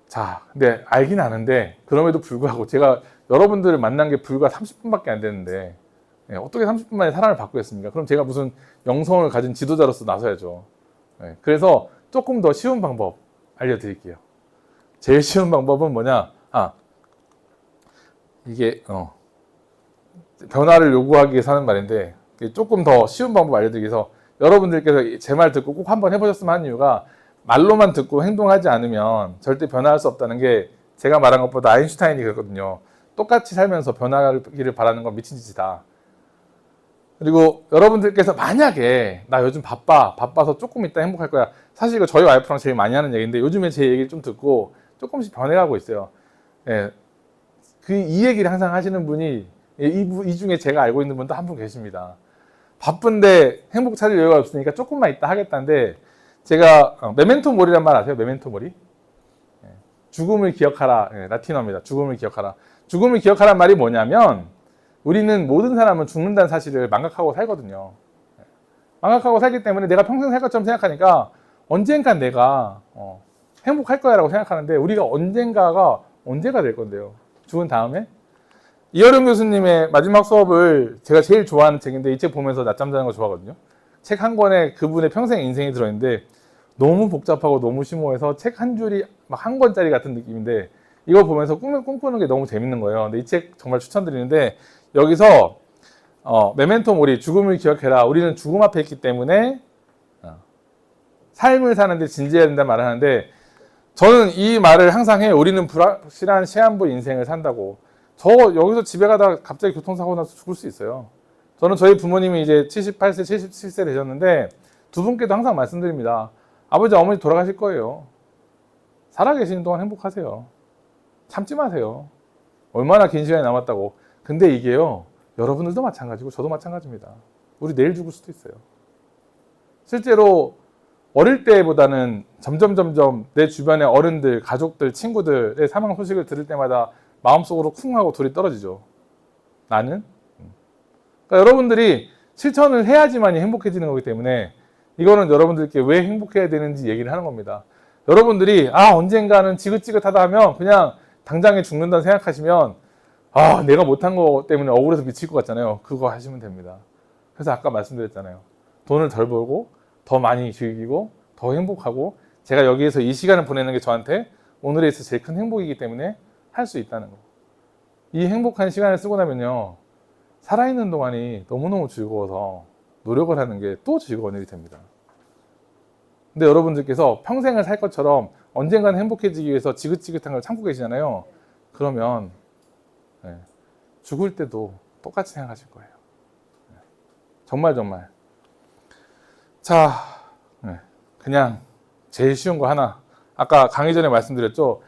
자, 근데 알긴 아는데 그럼에도 불구하고 제가 여러분들을 만난 게 불과 30분밖에 안 됐는데 어떻게 30분 만에 사람을 바꾸겠습니까? 그럼 제가 무슨 영성을 가진 지도자로서 나서야죠. 그래서 조금 더 쉬운 방법 알려드릴게요. 제일 쉬운 방법은 뭐냐? 이게 변화를 요구하기 위해서 하는 말인데 조금 더 쉬운 방법 알려드리기 위해서 여러분들께서 제 말 듣고 꼭 한번 해보셨으면 하는 이유가 말로만 듣고 행동하지 않으면 절대 변화할 수 없다는 게 제가 말한 것보다 아인슈타인이 그랬거든요. 똑같이 살면서 변화하기를 바라는 건 미친 짓이다. 그리고 여러분들께서 만약에 나 요즘 바빠서 조금 있다 행복할 거야. 사실 이거 저희 와이프랑 제일 많이 하는 얘기인데 요즘에 제 얘기를 좀 듣고 조금씩 변해가고 있어요. 이 얘기를 항상 하시는 분이 이 중에 제가 알고 있는 분도 한 분 계십니다. 바쁜데 행복 찾을 여유가 없으니까 조금만 있다 하겠다는데 제가 메멘토 모리란 말 아세요? 메멘토 모리? 죽음을 기억하라. 라틴어입니다. 죽음을 기억하라. 죽음을 기억하란 말이 뭐냐면 우리는 모든 사람은 죽는다는 사실을 망각하고 살거든요. 망각하고 살기 때문에 내가 평생 살 것처럼 생각하니까 언젠간 내가 행복할 거야 라고 생각하는데 우리가 언제가 될 건데요. 죽은 다음에? 이어령 교수님의 마지막 수업을 제가 제일 좋아하는 책인데 이 책 보면서 낮잠 자는 거 좋아하거든요. 책 한 권에 그분의 평생 인생이 들어있는데 너무 복잡하고 너무 심오해서 책 한 줄이 막 한 권짜리 같은 느낌인데 이거 보면서 꿈꾸는 게 너무 재밌는 거예요. 근데 이 책 정말 추천드리는데 여기서 메멘토 모리, 죽음을 기억해라. 우리는 죽음 앞에 있기 때문에 삶을 사는데 진지해야 된다는 말을 하는데 저는 이 말을 항상 해요. 우리는 불확실한 시한부 인생을 산다고. 저 여기서 집에 가다가 갑자기 교통사고 나서 죽을 수 있어요. 저는 저희 부모님이 이제 78세, 77세 되셨는데 두 분께도 항상 말씀드립니다. 아버지, 어머니 돌아가실 거예요. 살아계시는 동안 행복하세요. 참지 마세요. 얼마나 긴 시간이 남았다고. 근데 이게요, 여러분들도 마찬가지고 저도 마찬가지입니다. 우리 내일 죽을 수도 있어요. 실제로 어릴 때보다는 점점 내 주변의 어른들, 가족들, 친구들의 사망 소식을 들을 때마다 마음속으로 쿵 하고 돌이 떨어지죠. 나는? 그러니까 여러분들이 실천을 해야지만이 행복해지는 거기 때문에 이거는 여러분들께 왜 행복해야 되는지 얘기를 하는 겁니다. 여러분들이 언젠가는 지긋지긋하다 하면 그냥 당장에 죽는다고 생각하시면 내가 못한 거 때문에 억울해서 미칠 것 같잖아요. 그거 하시면 됩니다. 그래서 아까 말씀드렸잖아요. 돈을 덜 벌고 더 많이 즐기고 더 행복하고 제가 여기에서 이 시간을 보내는 게 저한테 오늘에 있어 제일 큰 행복이기 때문에 할 수 있다는 거. 이 행복한 시간을 쓰고 나면요. 살아있는 동안이 너무너무 즐거워서 노력을 하는 게 또 즐거운 일이 됩니다. 근데 여러분들께서 평생을 살 것처럼 언젠가는 행복해지기 위해서 지긋지긋한 걸 참고 계시잖아요. 그러면 죽을 때도 똑같이 생각하실 거예요. 정말. 자, 그냥 제일 쉬운 거 하나. 아까 강의 전에 말씀드렸죠.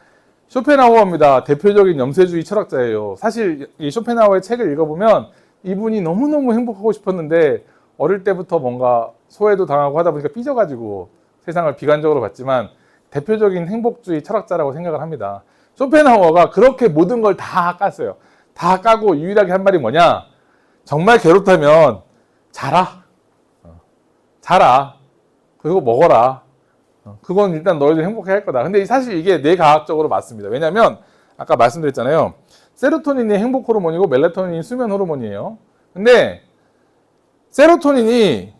쇼펜하우어입니다. 대표적인 염세주의 철학자예요. 사실 이 쇼펜하우어의 책을 읽어보면 이분이 너무너무 행복하고 싶었는데 어릴 때부터 뭔가 소외도 당하고 하다 보니까 삐져가지고 세상을 비관적으로 봤지만 대표적인 행복주의 철학자라고 생각을 합니다. 쇼펜하우어가 그렇게 모든 걸 다 깠어요. 다 까고 유일하게 한 말이 뭐냐? 정말 괴롭다면 자라. 그리고 먹어라. 그건 일단 너희들 행복해 할 거다. 근데 사실 이게 뇌과학적으로 맞습니다. 왜냐면 아까 말씀드렸잖아요. 세로토닌이 행복 호르몬이고 멜라토닌이 수면 호르몬이에요. 근데 세로토닌이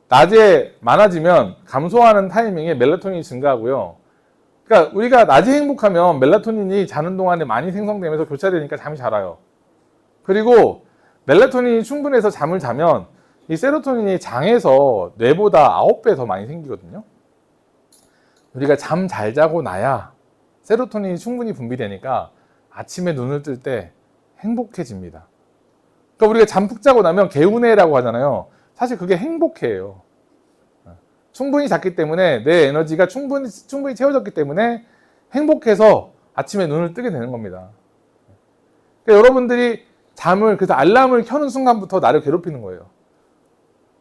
낮에 많아지면 감소하는 타이밍에 멜라토닌이 증가하고요. 그러니까 우리가 낮에 행복하면 멜라토닌이 자는 동안에 많이 생성되면서 교차되니까 잠이 잘 와요. 그리고 멜라토닌이 충분해서 잠을 자면 이 세로토닌이 장에서 뇌보다 9배 더 많이 생기거든요. 우리가 잠 잘 자고 나야 세로토닌이 충분히 분비되니까 아침에 눈을 뜰 때 행복해집니다. 그러니까 우리가 잠 푹 자고 나면 개운해라고 하잖아요. 사실 그게 행복해요. 충분히 잤기 때문에 내 에너지가 충분히 채워졌기 때문에 행복해서 아침에 눈을 뜨게 되는 겁니다. 그러니까 여러분들이 그래서 알람을 켜는 순간부터 나를 괴롭히는 거예요.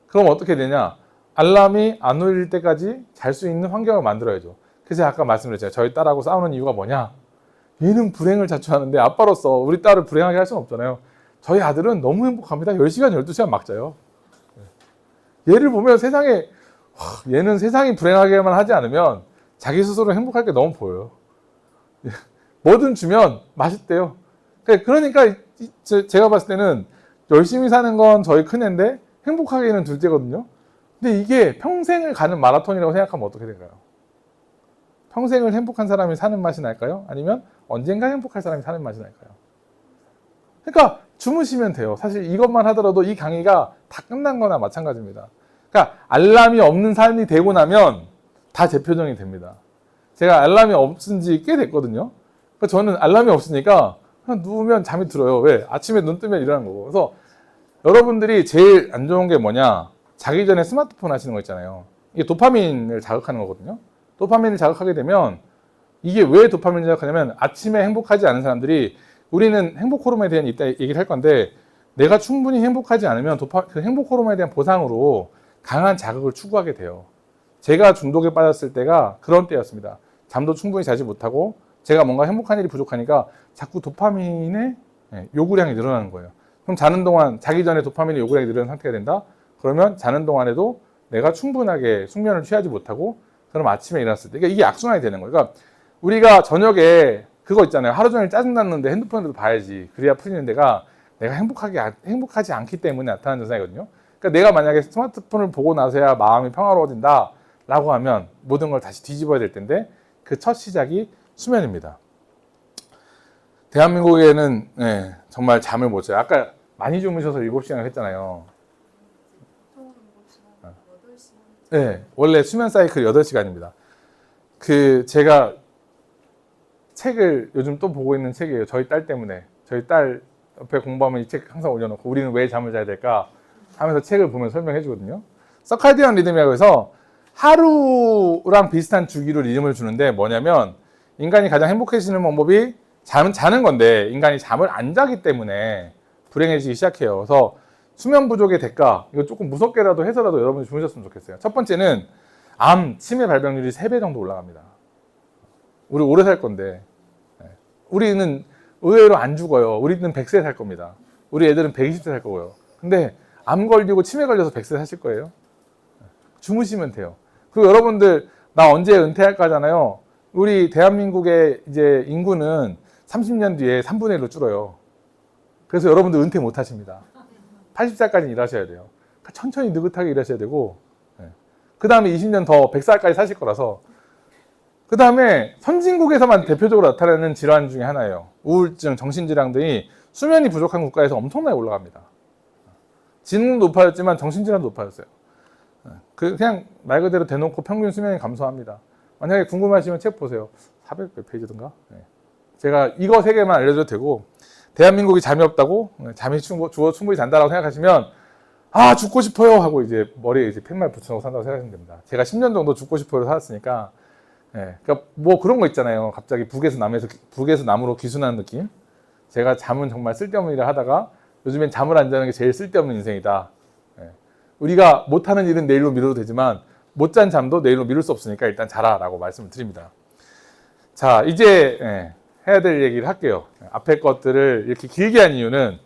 그럼 어떻게 되냐? 알람이 안 울릴 때까지 잘 수 있는 환경을 만들어야죠. 그래서 아까 말씀드렸잖아요. 저희 딸하고 싸우는 이유가 뭐냐? 얘는 불행을 자초하는데 아빠로서 우리 딸을 불행하게 할 수는 없잖아요. 저희 아들은 너무 행복합니다. 10시간, 12시간 막 자요. 얘를 보면 세상에 얘는 세상이 불행하게만 하지 않으면 자기 스스로 행복할 게 너무 보여요. 뭐든 주면 맛있대요. 그러니까 제가 봤을 때는 열심히 사는 건 저희 큰애인데 행복하게는 둘째거든요. 근데 이게 평생을 가는 마라톤이라고 생각하면 어떻게 될까요? 평생을 행복한 사람이 사는 맛이 날까요? 아니면 언젠가 행복할 사람이 사는 맛이 날까요? 그러니까 주무시면 돼요. 사실 이것만 하더라도 이 강의가 다 끝난 거나 마찬가지입니다. 그러니까 알람이 없는 삶이 되고 나면 다 재표정이 됩니다. 제가 알람이 없은 지 꽤 됐거든요. 그러니까 저는 알람이 없으니까 그냥 누우면 잠이 들어요. 왜? 아침에 눈 뜨면 일어나는 거고. 그래서 여러분들이 제일 안 좋은 게 뭐냐? 자기 전에 스마트폰 하시는 거 있잖아요. 이게 도파민을 자극하는 거거든요. 도파민을 자극하게 되면 이게 왜 도파민을 자극하냐면 아침에 행복하지 않은 사람들이 우리는 행복 호르몬에 대한 이따 얘기를 할 건데 내가 충분히 행복하지 않으면 그 행복 호르몬에 대한 보상으로 강한 자극을 추구하게 돼요. 제가 중독에 빠졌을 때가 그런 때였습니다. 잠도 충분히 자지 못하고 제가 뭔가 행복한 일이 부족하니까 자꾸 도파민의 요구량이 늘어나는 거예요. 그럼 자는 동안 자기 전에 도파민의 요구량이 늘어난 상태가 된다? 그러면 자는 동안에도 내가 충분하게 숙면을 취하지 못하고 그럼 아침에 일어났을 때 이게 악순환이 되는 거예요. 그러니까 우리가 저녁에 그거 있잖아요. 하루 종일 짜증났는데 핸드폰으로 봐야지. 그래야 풀리는 데가 내가 행복하지 않기 때문에 나타나는 현상이거든요. 그러니까 내가 만약에 스마트폰을 보고 나서야 마음이 평화로워진다 라고 하면 모든 걸 다시 뒤집어야 될 텐데 그 첫 시작이 수면입니다. 대한민국에는 정말 잠을 못 자요. 아까 많이 주무셔서 7시간 했잖아요. 네, 원래 수면 사이클 8시간입니다. 제가 책을 요즘 또 보고 있는 책이에요. 저희 딸 때문에. 저희 딸 옆에 공부하면 이 책 항상 올려놓고 우리는 왜 잠을 자야 될까 하면서 책을 보면 설명해 주거든요. 서카디안 리듬이라고 해서 하루랑 비슷한 주기로 리듬을 주는데 뭐냐면 인간이 가장 행복해지는 방법이 자는 건데 인간이 잠을 안 자기 때문에 불행해지기 시작해요. 그래서 수면 부족의 대가, 이거 조금 무섭게라도 해서라도 여러분이 주무셨으면 좋겠어요. 첫 번째는 암, 치매 발병률이 3배 정도 올라갑니다. 우리 오래 살 건데. 우리는 의외로 안 죽어요. 우리는 100세 살 겁니다. 우리 애들은 120세 살 거고요. 근데 암 걸리고 치매 걸려서 100세 사실 거예요. 주무시면 돼요. 그리고 여러분들 나 언제 은퇴할까 하잖아요. 우리 대한민국의 이제 인구는 30년 뒤에 3분의 1로 줄어요. 그래서 여러분들 은퇴 못 하십니다. 80살까지 일하셔야 돼요. 그러니까 천천히 느긋하게 일하셔야 되고, 그 다음에 20년 더 100살까지 사실 거라서, 그 다음에 선진국에서만 대표적으로 나타나는 질환 중에 하나예요. 우울증, 정신질환 등이 수면이 부족한 국가에서 엄청나게 올라갑니다. 지능도 높아졌지만 정신질환도 높아졌어요. 그냥 말 그대로 대놓고 평균 수면이 감소합니다. 만약에 궁금하시면 책 보세요. 400몇 페이지든가. 제가 이거 3개만 알려줘도 되고, 대한민국이 잠이 없다고, 잠이 주어 충분히 잔다라고 생각하시면, 아, 죽고 싶어요! 하고 이제 머리에 이제 팻말 붙여놓고 산다고 생각하시면 됩니다. 제가 10년 정도 죽고 싶어요 살았으니까, 그러니까 뭐 그런 거 있잖아요. 갑자기 북에서 남으로 귀순하는 느낌. 제가 잠은 정말 쓸데없는 일을 하다가 요즘엔 잠을 안 자는 게 제일 쓸데없는 인생이다. 우리가 못하는 일은 내일로 미뤄도 되지만 못 잔 잠도 내일로 미룰 수 없으니까 일단 자라라고 말씀을 드립니다. 자, 이제 해야 될 얘기를 할게요. 앞에 것들을 이렇게 길게 한 이유는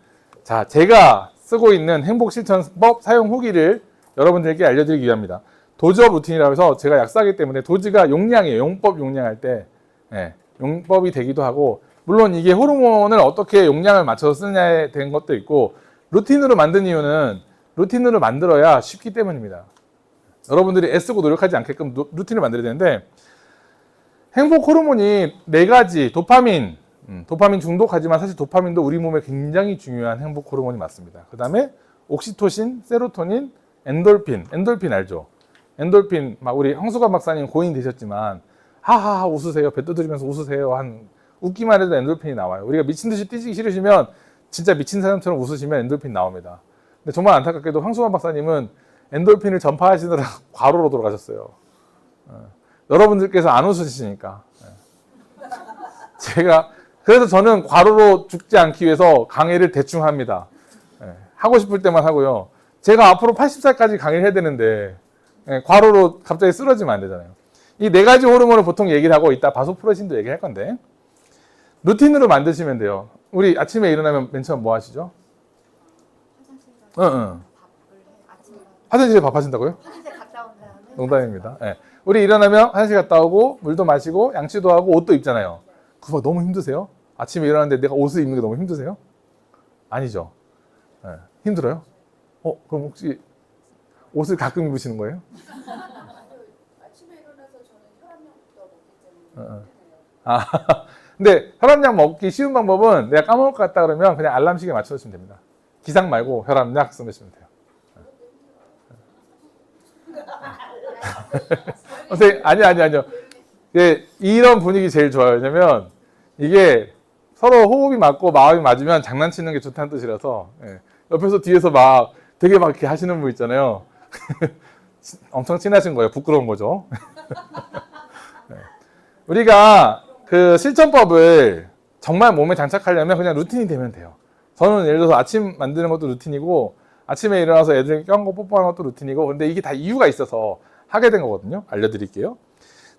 자, 제가 쓰고 있는 행복실천법 사용 후기를 여러분들께 알려드리기 위함입니다. 도즈업 루틴이라고 해서 제가 약사이기 때문에 도즈가 용량이에요. 용법 용량할 때 용법이 되기도 하고, 물론 이게 호르몬을 어떻게 용량을 맞춰서 쓰느냐에 대한 것도 있고, 루틴으로 만든 이유는 루틴으로 만들어야 쉽기 때문입니다. 여러분들이 애쓰고 노력하지 않게끔 루틴을 만들어야 되는데, 행복 호르몬이 4가지, 도파민 중독하지만 사실 도파민도 우리 몸에 굉장히 중요한 행복 호르몬이 맞습니다. 그 다음에 옥시토신, 세로토닌, 엔돌핀 알죠? 엔돌핀, 막 우리 황수관 박사님 고인 되셨지만 하하하 웃으세요, 배 두드리면서 웃으세요, 웃기만 해도 엔돌핀이 나와요. 우리가 미친 듯이 뛰기 싫으시면 진짜 미친 사람처럼 웃으시면 엔돌핀 나옵니다. 근데 정말 안타깝게도 황수관 박사님은 엔돌핀을 전파하시느라 과로로 돌아가셨어요. 여러분들께서 안 웃으시니까. 그래서 저는 과로로 죽지 않기 위해서 강의를 대충 합니다. 하고 싶을 때만 하고요. 제가 앞으로 80살까지 강의를 해야 되는데 과로로 갑자기 쓰러지면 안 되잖아요. 이 4가지 호르몬을 보통 얘기를 하고 이따 바소프로신도 얘기할 건데, 루틴으로 만드시면 돼요. 우리 아침에 일어나면 맨 처음 뭐 하시죠? 응. 화장실에 밥 하신다고요? 화장실 갔다 온 다음에 농담입니다. 네. 우리 일어나면 화장실 갔다 오고 물도 마시고 양치도 하고 옷도 입잖아요. 그거 너무 힘드세요? 아침에 일어났는데 내가 옷을 입는 게 너무 힘드세요? 아니죠. 네. 힘들어요? 그럼 혹시 옷을 가끔 입으시는 거예요? 아침에 일어나서 저는 혈압약부터 먹기 때문에 아, 근데 혈압약 먹기 쉬운 방법은 내가 까먹을 것 같다 그러면 그냥 알람시계 맞춰주시면 됩니다. 기상 말고 혈압약 쓰시면 돼요. 선생님, 아니요. 예, 이런 분위기 제일 좋아요. 왜냐면 이게 서로 호흡이 맞고 마음이 맞으면 장난치는 게 좋다는 뜻이라서 예, 옆에서 뒤에서 막 되게 막 이렇게 하시는 분 있잖아요. 엄청 친하신 거예요. 부끄러운 거죠. 네. 우리가 그 실천법을 정말 몸에 장착하려면 그냥 루틴이 되면 돼요. 저는 예를 들어서 아침 만드는 것도 루틴이고 아침에 일어나서 애들 껴안고 뽀뽀하는 것도 루틴이고 근데 이게 다 이유가 있어서 하게 된 거거든요. 알려드릴게요.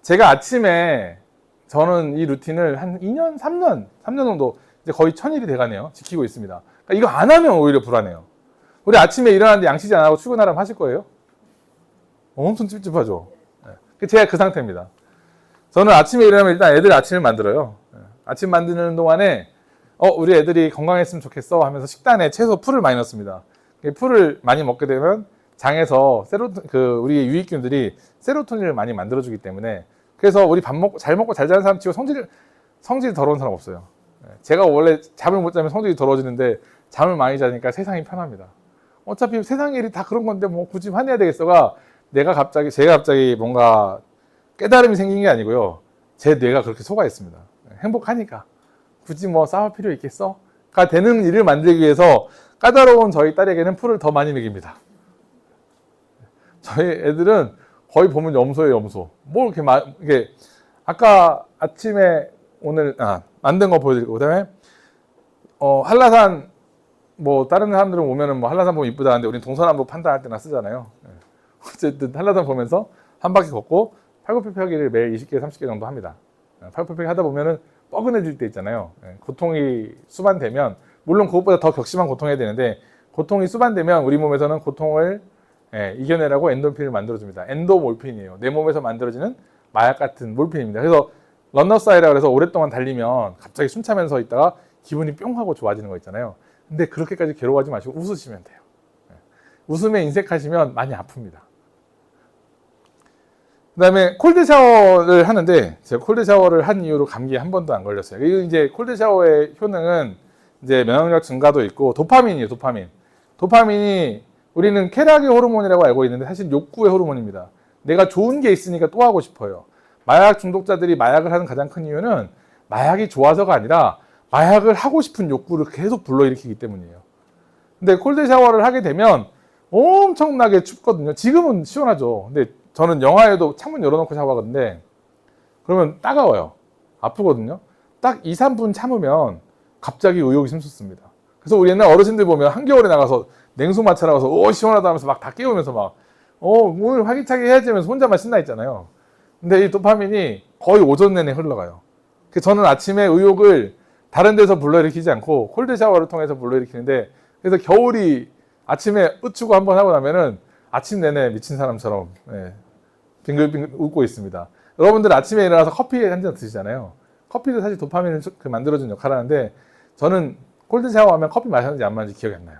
제가 아침에 저는 이 루틴을 한 2년, 3년 정도 이제 거의 1000일이 돼가네요. 지키고 있습니다. 그러니까 이거 안 하면 오히려 불안해요. 우리 아침에 일어나는데 양치지 안 하고 출근하라면 하실 거예요? 엄청 찝찝하죠. 네. 제가 그 상태입니다. 저는 아침에 일어나면 일단 애들 아침을 만들어요. 아침 만드는 동안에 우리 애들이 건강했으면 좋겠어 하면서 식단에 채소 풀을 많이 넣습니다. 풀을 많이 먹게 되면 장에서 우리 유익균들이 세로토닌을 많이 만들어주기 때문에 그래서 우리 밥 먹고 잘 자는 사람 치고 성질이 더러운 사람 없어요. 제가 원래 잠을 못 자면 성질이 더러워지는데 잠을 많이 자니까 세상이 편합니다. 어차피 세상 일이 다 그런 건데 뭐 굳이 화내야 되겠어가 제가 갑자기 뭔가 깨달음이 생긴 게 아니고요. 제 뇌가 그렇게 속아있습니다. 행복하니까 굳이 뭐 싸울 필요 있겠어?가 되는 일을 만들기 위해서 까다로운 저희 딸에게는 풀을 더 많이 먹입니다. 저희 애들은 거의 보면 염소예요, 염소. 뭐 이게 아까 아침에 오늘 만든 거 보여드리고 그다음에 한라산 뭐 다른 사람들은 오면은 뭐 한라산 보면 이쁘다는데 우리는 동서남북 판단할 때나 쓰잖아요. 어쨌든 한라산 보면서 한 바퀴 걷고 팔굽혀펴기를 매일 20개, 30개 정도 합니다. 팔굽혀펴기 하다 보면은 뻐근해질 때 있잖아요. 고통이 수반되면 물론 그것보다 더 격심한 고통해야 되는데 고통이 수반되면 우리 몸에서는 고통을 이겨내라고 엔도핀을 만들어줍니다. 엔도몰핀이에요. 내 몸에서 만들어지는 마약 같은 몰핀입니다. 그래서 런너스하이라고 해서 오랫동안 달리면 갑자기 숨 차면서 있다가 기분이 뿅 하고 좋아지는 거 있잖아요. 근데 그렇게까지 괴로워하지 마시고 웃으시면 돼요. 웃음에 인색하시면 많이 아픕니다. 그 다음에 콜드 샤워를 하는데 제가 콜드 샤워를 한 이후로 감기에 한 번도 안 걸렸어요. 이제 콜드 샤워의 효능은 이제 면역력 증가도 있고 도파민이에요. 도파민이 우리는 쾌락의 호르몬이라고 알고 있는데 사실 욕구의 호르몬입니다. 내가 좋은 게 있으니까 또 하고 싶어요. 마약 중독자들이 마약을 하는 가장 큰 이유는 마약이 좋아서가 아니라 마약을 하고 싶은 욕구를 계속 불러일으키기 때문이에요. 근데 콜드 샤워를 하게 되면 엄청나게 춥거든요. 지금은 시원하죠. 근데 저는 영하에도 창문 열어놓고 샤워하거든요. 그러면 따가워요. 아프거든요. 딱 2, 3분 참으면 갑자기 의욕이 샘솟습니다. 그래서 우리 옛날 어르신들 보면 한겨울에 나가서 냉수 마찰 하고서 시원하다 하면서 막 다 깨우면서 막 오늘 활기차게 해야지 하면서 혼자만 신나 있잖아요. 근데 이 도파민이 거의 오전 내내 흘러가요. 그래서 저는 아침에 의욕을 다른 데서 불러일으키지 않고 콜드 샤워를 통해서 불러일으키는데 그래서 겨울이 아침에 으추고 한번 하고 나면은 아침 내내 미친 사람처럼 빙글빙글 웃고 있습니다. 여러분들 아침에 일어나서 커피 한 잔 드시잖아요. 커피도 사실 도파민을 만들어주는 역할을 하는데 저는 콜드 샤워하면 커피 마셨는지 안 마셨는지 기억이 안 나요.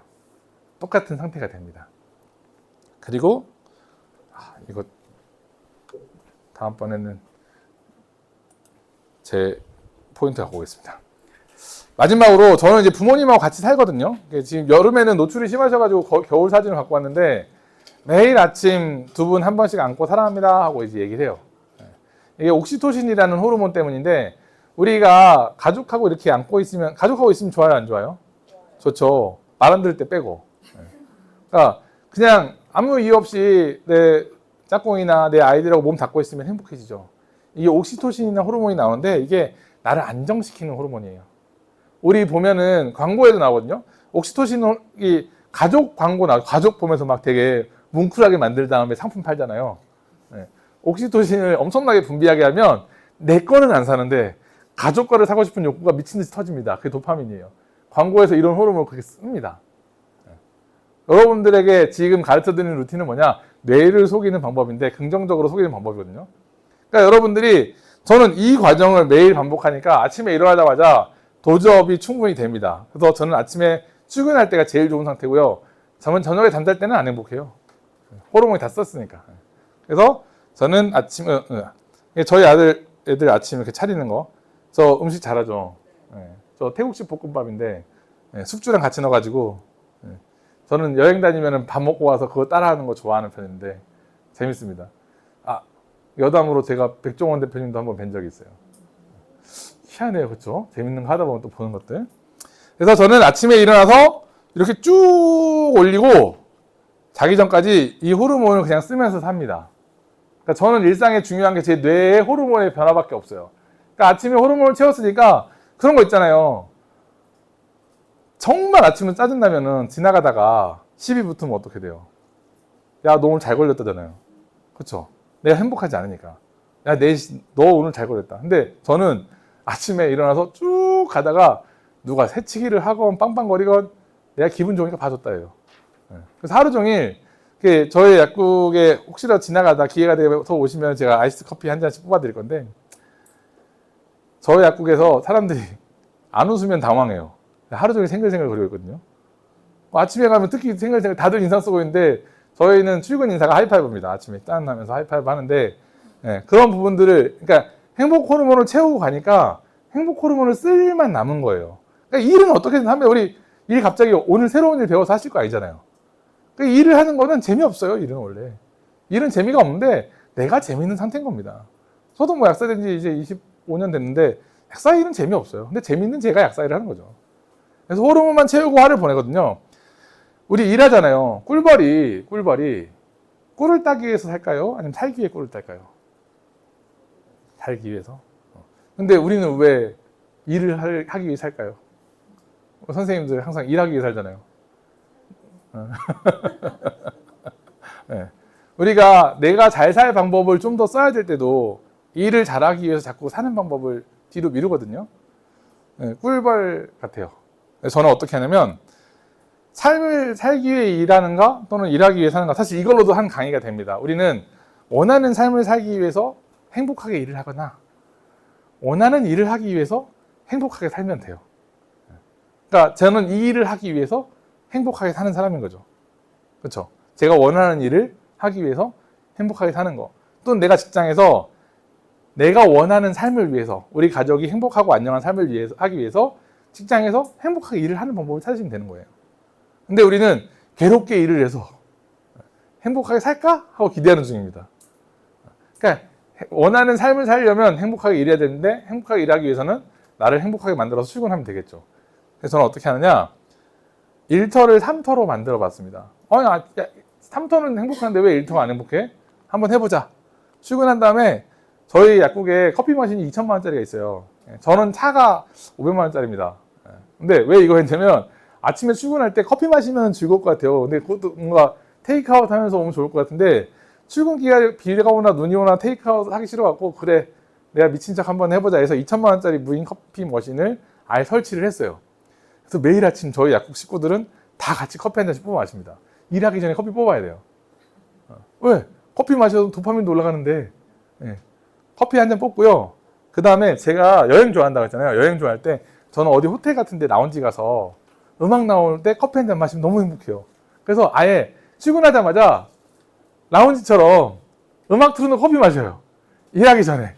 똑같은 상태가 됩니다. 그리고 이거 다음번에는 제 포인트 갖고 오겠습니다. 마지막으로 저는 이제 부모님하고 같이 살거든요. 지금 여름에는 노출이 심하셔가지고 겨울 사진을 갖고 왔는데 매일 아침 두 분 한 번씩 안고 사랑합니다 하고 이제 얘기를 해요. 이게 옥시토신이라는 호르몬 때문인데 우리가 가족하고 이렇게 안고 있으면 가족하고 있으면 좋아요, 안 좋아요? 좋죠. 말 안 들을 때 빼고. 그러니까 그냥 아무 이유 없이 내 짝꿍이나 내 아이들하고 몸 닿고 있으면 행복해지죠. 이게 옥시토신이나 호르몬이 나오는데 이게 나를 안정시키는 호르몬이에요. 우리 보면은 광고에도 나오거든요. 옥시토신이 가족 광고 가족 보면서 막 되게 뭉클하게 만들 다음에 상품 팔잖아요. 옥시토신을 엄청나게 분비하게 하면 내 거는 안 사는데 가족 거를 사고 싶은 욕구가 미친 듯이 터집니다. 그게 도파민이에요. 광고에서 이런 호르몬을 그렇게 씁니다. 여러분들에게 지금 가르쳐드리는 루틴은 뭐냐? 뇌를 속이는 방법인데 긍정적으로 속이는 방법이거든요. 그러니까 여러분들이 저는 이 과정을 매일 반복하니까 아침에 일어나자마자 도저업이 충분히 됩니다. 그래서 저는 아침에 출근할 때가 제일 좋은 상태고요. 저녁에 잠잘 때는 안 행복해요. 호르몬이 다 썼으니까. 그래서 저는 저희 애들 아침 이렇게 차리는 거, 저 음식 잘하죠. 저 태국식 볶음밥인데 숙주랑 같이 넣어가지고 저는 여행 다니면 밥 먹고 와서 그거 따라하는 거 좋아하는 편인데 재밌습니다. 여담으로 제가 백종원 대표님도 한번 뵌 적이 있어요. 희한해요, 그렇죠? 재밌는 거 하다 보면 또 보는 것들. 그래서 저는 아침에 일어나서 이렇게 쭉 올리고 자기 전까지 이 호르몬을 그냥 쓰면서 삽니다. 그러니까 저는 일상에 중요한 게 제 뇌의 호르몬의 변화밖에 없어요. 그러니까 아침에 호르몬을 채웠으니까 그런 거 있잖아요. 정말 아침에 짜증나면은 지나가다가 시비 붙으면 어떻게 돼요? 야, 너 오늘 잘 걸렸다잖아요. 그렇죠? 내가 행복하지 않으니까. 야, 너 오늘 잘 걸렸다. 근데 저는 아침에 일어나서 쭉 가다가 누가 새치기를 하건 빵빵거리건 내가 기분 좋으니까 봐줬다예요. 그래서 하루 종일 저희 약국에 혹시라도 지나가다 기회가 돼서 오시면 제가 아이스 커피 한 잔씩 뽑아드릴 건데 저희 약국에서 사람들이 안 웃으면 당황해요. 하루 종일 생글생글 거리고 있거든요. 아침에 가면 특히 생글생글 다들 인상 쓰고 있는데 저희는 출근 인사가 하이파이브입니다. 아침에 짠 하면서 하이파이브 하는데 그런 부분들을 그러니까 행복 호르몬을 채우고 가니까 행복 호르몬을 쓸 일만 남은 거예요. 그러니까 일은 어떻게든 하면 우리 일 갑자기 오늘 새로운 일 배워서 하실 거 아니잖아요. 그러니까 일을 하는 거는 재미없어요. 일은 원래. 일은 재미가 없는데 내가 재미있는 상태인 겁니다. 저도 뭐 약사된 지 이제 25년 됐는데 약사 일은 재미없어요. 근데 재미있는 제가 약사 일을 하는 거죠. 그래서 호르몬만 채우고 화를 보내거든요. 우리 일하잖아요. 꿀벌이 꿀을 따기 위해서 살까요? 아니면 살기 위해 꿀을 딸까요? 살기 위해서. 근데 우리는 왜 일을 하기 위해 살까요? 선생님들 항상 일하기 위해 살잖아요. 네. 우리가 내가 잘 살 방법을 좀 더 써야 될 때도 일을 잘하기 위해서 자꾸 사는 방법을 뒤로 미루거든요. 네, 꿀벌 같아요. 저는 어떻게 하냐면 삶을 살기 위해 일하는가 또는 일하기 위해 사는가 사실 이걸로도 한 강의가 됩니다. 우리는 원하는 삶을 살기 위해서 행복하게 일을 하거나 원하는 일을 하기 위해서 행복하게 살면 돼요. 그러니까 저는 이 일을 하기 위해서 행복하게 사는 사람인 거죠. 그렇죠? 제가 원하는 일을 하기 위해서 행복하게 사는 거. 또는 내가 직장에서 내가 원하는 삶을 위해서 우리 가족이 행복하고 안녕한 삶을 하기 위해서 직장에서 행복하게 일을 하는 방법을 찾으시면 되는 거예요. 근데 우리는 괴롭게 일을 해서 행복하게 살까? 하고 기대하는 중입니다. 그러니까 원하는 삶을 살려면 행복하게 일해야 되는데 행복하게 일하기 위해서는 나를 행복하게 만들어서 출근하면 되겠죠. 그래서 저는 어떻게 하느냐 1터를 3터로 만들어 봤습니다. 3터는 행복한데 왜 1터가 안 행복해? 한번 해보자. 출근한 다음에 저희 약국에 커피 마신이 2천만 원짜리가 있어요. 저는 차가 500만 원짜리입니다. 근데 왜 이거 했냐면 아침에 출근할 때 커피 마시면 즐거울 것 같아요. 근데 그것도 뭔가 테이크아웃 하면서 오면 좋을 것 같은데 출근기가 비가 오나 눈이 오나 테이크아웃 하기 싫어갖고 그래 내가 미친 척 한번 해보자 해서 2천만 원짜리 무인 커피 머신을 아예 설치를 했어요. 그래서 매일 아침 저희 약국 식구들은 다 같이 커피 한 잔씩 뽑아 마십니다. 일하기 전에 커피 뽑아야 돼요. 왜? 커피 마셔도 도파민도 올라가는데 커피 한 잔 뽑고요. 그 다음에 제가 여행 좋아한다고 했잖아요. 여행 좋아할 때 저는 어디 호텔 같은 데 라운지 가서 음악 나올 때 커피 한 잔 마시면 너무 행복해요. 그래서 아예 출근하자마자 라운지처럼 음악 틀어놓고 커피 마셔요. 일하기 전에.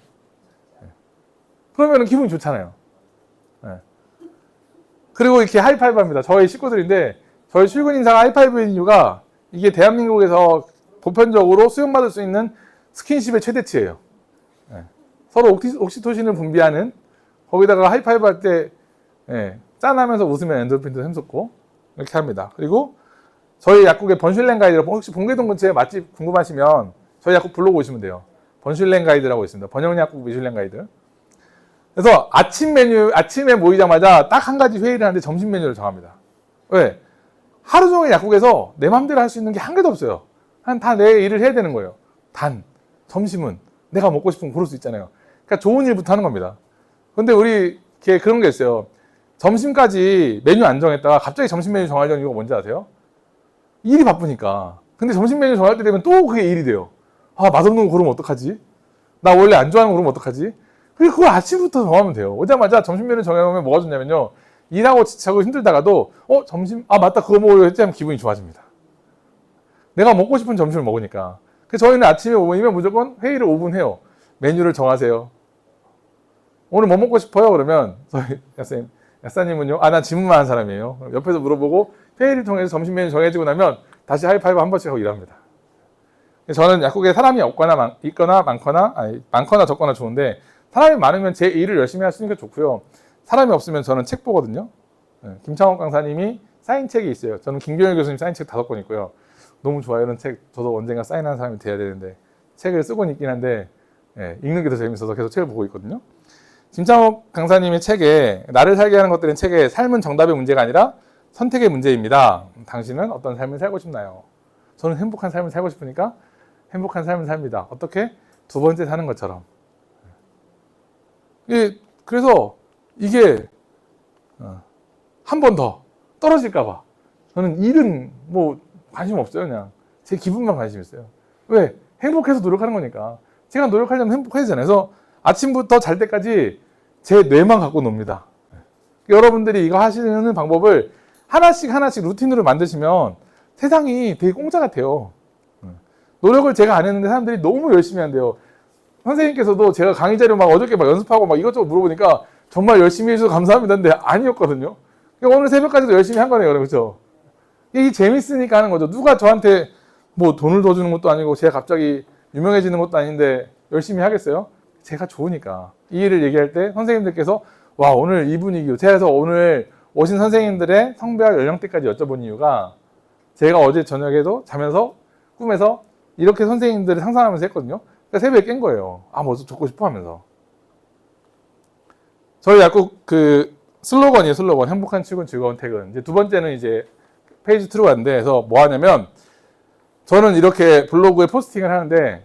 그러면 기분이 좋잖아요. 그리고 이렇게 하이파이브 합니다. 저희 식구들인데 저희 출근 인사가 하이파이브인 이유가 이게 대한민국에서 보편적으로 수용받을 수 있는 스킨십의 최대치예요. 서로 옥시토신을 분비하는 거기다가 하이파이브 할 때 짠하면서 웃으면 엔돌핀도 샘솟고 이렇게 합니다. 그리고 저희 약국에 번슐랭 가이드 혹시 봉계동 근처에 맛집 궁금하시면 저희 약국 블로그 오시면 돼요. 번슐랭 가이드라고 있습니다. 번영약국 미슐랭 가이드. 그래서 아침에 모이자마자 딱 한 가지 회의를 하는데 점심 메뉴를 정합니다. 왜? 하루 종일 약국에서 내 맘대로 할 수 있는 게 한 개도 없어요. 다 내 일을 해야 되는 거예요. 점심은 내가 먹고 싶으면 고를 수 있잖아요. 그러니까 좋은 일부터 하는 겁니다. 근데 우리 걔 그런 게 있어요. 점심까지 메뉴 안 정했다가 갑자기 점심 메뉴 정하려는 이유가 뭔지 아세요? 일이 바쁘니까. 근데 점심 메뉴 정할 때 되면 또 그게 일이 돼요. 아, 맛없는 거 고르면 어떡하지? 나 원래 안 좋아하는 거 고르면 어떡하지? 그리고 그걸 아침부터 정하면 돼요. 오자마자 점심 메뉴 정해놓으면 뭐가 좋냐면요. 일하고 지치고 힘들다가도 점심 맞다 그거 먹으려 했지 하면 기분이 좋아집니다. 내가 먹고 싶은 점심을 먹으니까. 그래서 저희는 아침에 5분이면 무조건 회의를 5분 해요. 메뉴를 정하세요. 오늘 뭐 먹고 싶어요? 그러면 저희 약사님은요. 난 질문만 하는 사람이에요. 옆에서 물어보고 회의를 통해서 점심 메뉴 정해지고 나면 다시 하이파이브 한 번씩 하고 일합니다. 저는 약국에 사람이 없거나 있거나 많거나 적거나 좋은데 사람이 많으면 제 일을 열심히 할 수 있는 게 좋고요. 사람이 없으면 저는 책 보거든요. 김창옥 강사님이 사인책이 있어요. 저는 김경일 교수님 사인책 5권 있고요. 너무 좋아요. 이런 책 저도 언젠가 사인하는 사람이 돼야 되는데 책을 쓰고는 있긴 한데 읽는 게 더 재밌어서 계속 책을 보고 있거든요. 김창옥 강사님의 책에 나를 살게 하는 것들은 책에 삶은 정답의 문제가 아니라 선택의 문제입니다. 당신은 어떤 삶을 살고 싶나요? 저는 행복한 삶을 살고 싶으니까 행복한 삶을 삽니다. 어떻게? 두 번째 사는 것처럼. 그래서 이게 한 번 더 떨어질까 봐 저는 일은 뭐 관심 없어요. 그냥 제 기분만 관심 있어요. 왜? 행복해서 노력하는 거니까. 제가 노력하려면 행복해지잖아요. 그래서 아침부터 잘 때까지 제 뇌만 갖고 놉니다. 여러분들이 이거 하시는 방법을 하나씩 루틴으로 만드시면 세상이 되게 공짜 같아요. 노력을 제가 안 했는데 사람들이 너무 열심히 한대요. 선생님께서도 제가 강의 자료 어저께 연습하고 이것저것 물어보니까 정말 열심히 해주셔서 감사합니다. 근데 아니었거든요. 오늘 새벽까지도 열심히 한 거네요. 그렇죠? 이게 재밌으니까 하는 거죠. 누가 저한테 뭐 돈을 더 주는 것도 아니고 제가 갑자기 유명해지는 것도 아닌데 열심히 하겠어요? 제가 좋으니까. 이 일을 얘기할 때 선생님들께서 와 오늘 이 분위기 제가 오늘 오신 선생님들의 성별 연령대까지 여쭤본 이유가 제가 어제 저녁에도 자면서 꿈에서 이렇게 선생님들을 상상하면서 했거든요. 그러니까 새벽에 깬 거예요. 뭐 듣고 싶어 하면서. 저희 약국 슬로건이에요. 슬로건. 행복한 출근, 즐거운 퇴근. 이제 두 번째는 이제 페이지 2로 갔는데, 그래서 뭐 하냐면, 저는 이렇게 블로그에 포스팅을 하는데,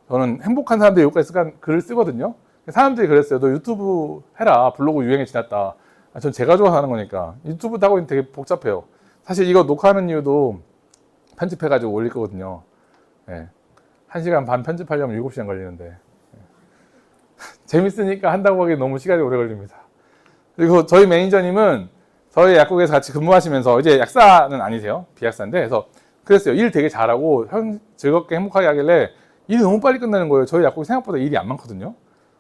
저는 행복한 사람들이 여기까지 글을 쓰거든요. 사람들이 그랬어요. 너 유튜브 해라. 블로그 유행에 지났다. 전 제가 좋아서 하는 거니까. 유튜브 하고 있는 되게 복잡해요. 사실 이거 녹화하는 이유도 편집해가지고 올릴 거거든요. 1시간 반 편집하려면 7시간 걸리는데. 재밌으니까 한다고 하기 너무 시간이 오래 걸립니다. 그리고 저희 매니저님은 저희 약국에서 같이 근무하시면서 이제 약사는 아니세요. 비약사인데. 그래서 그랬어요. 일 되게 잘하고 즐겁게 행복하게 하길래 일이 너무 빨리 끝나는 거예요. 저희 약국이 생각보다 일이 안 많거든요.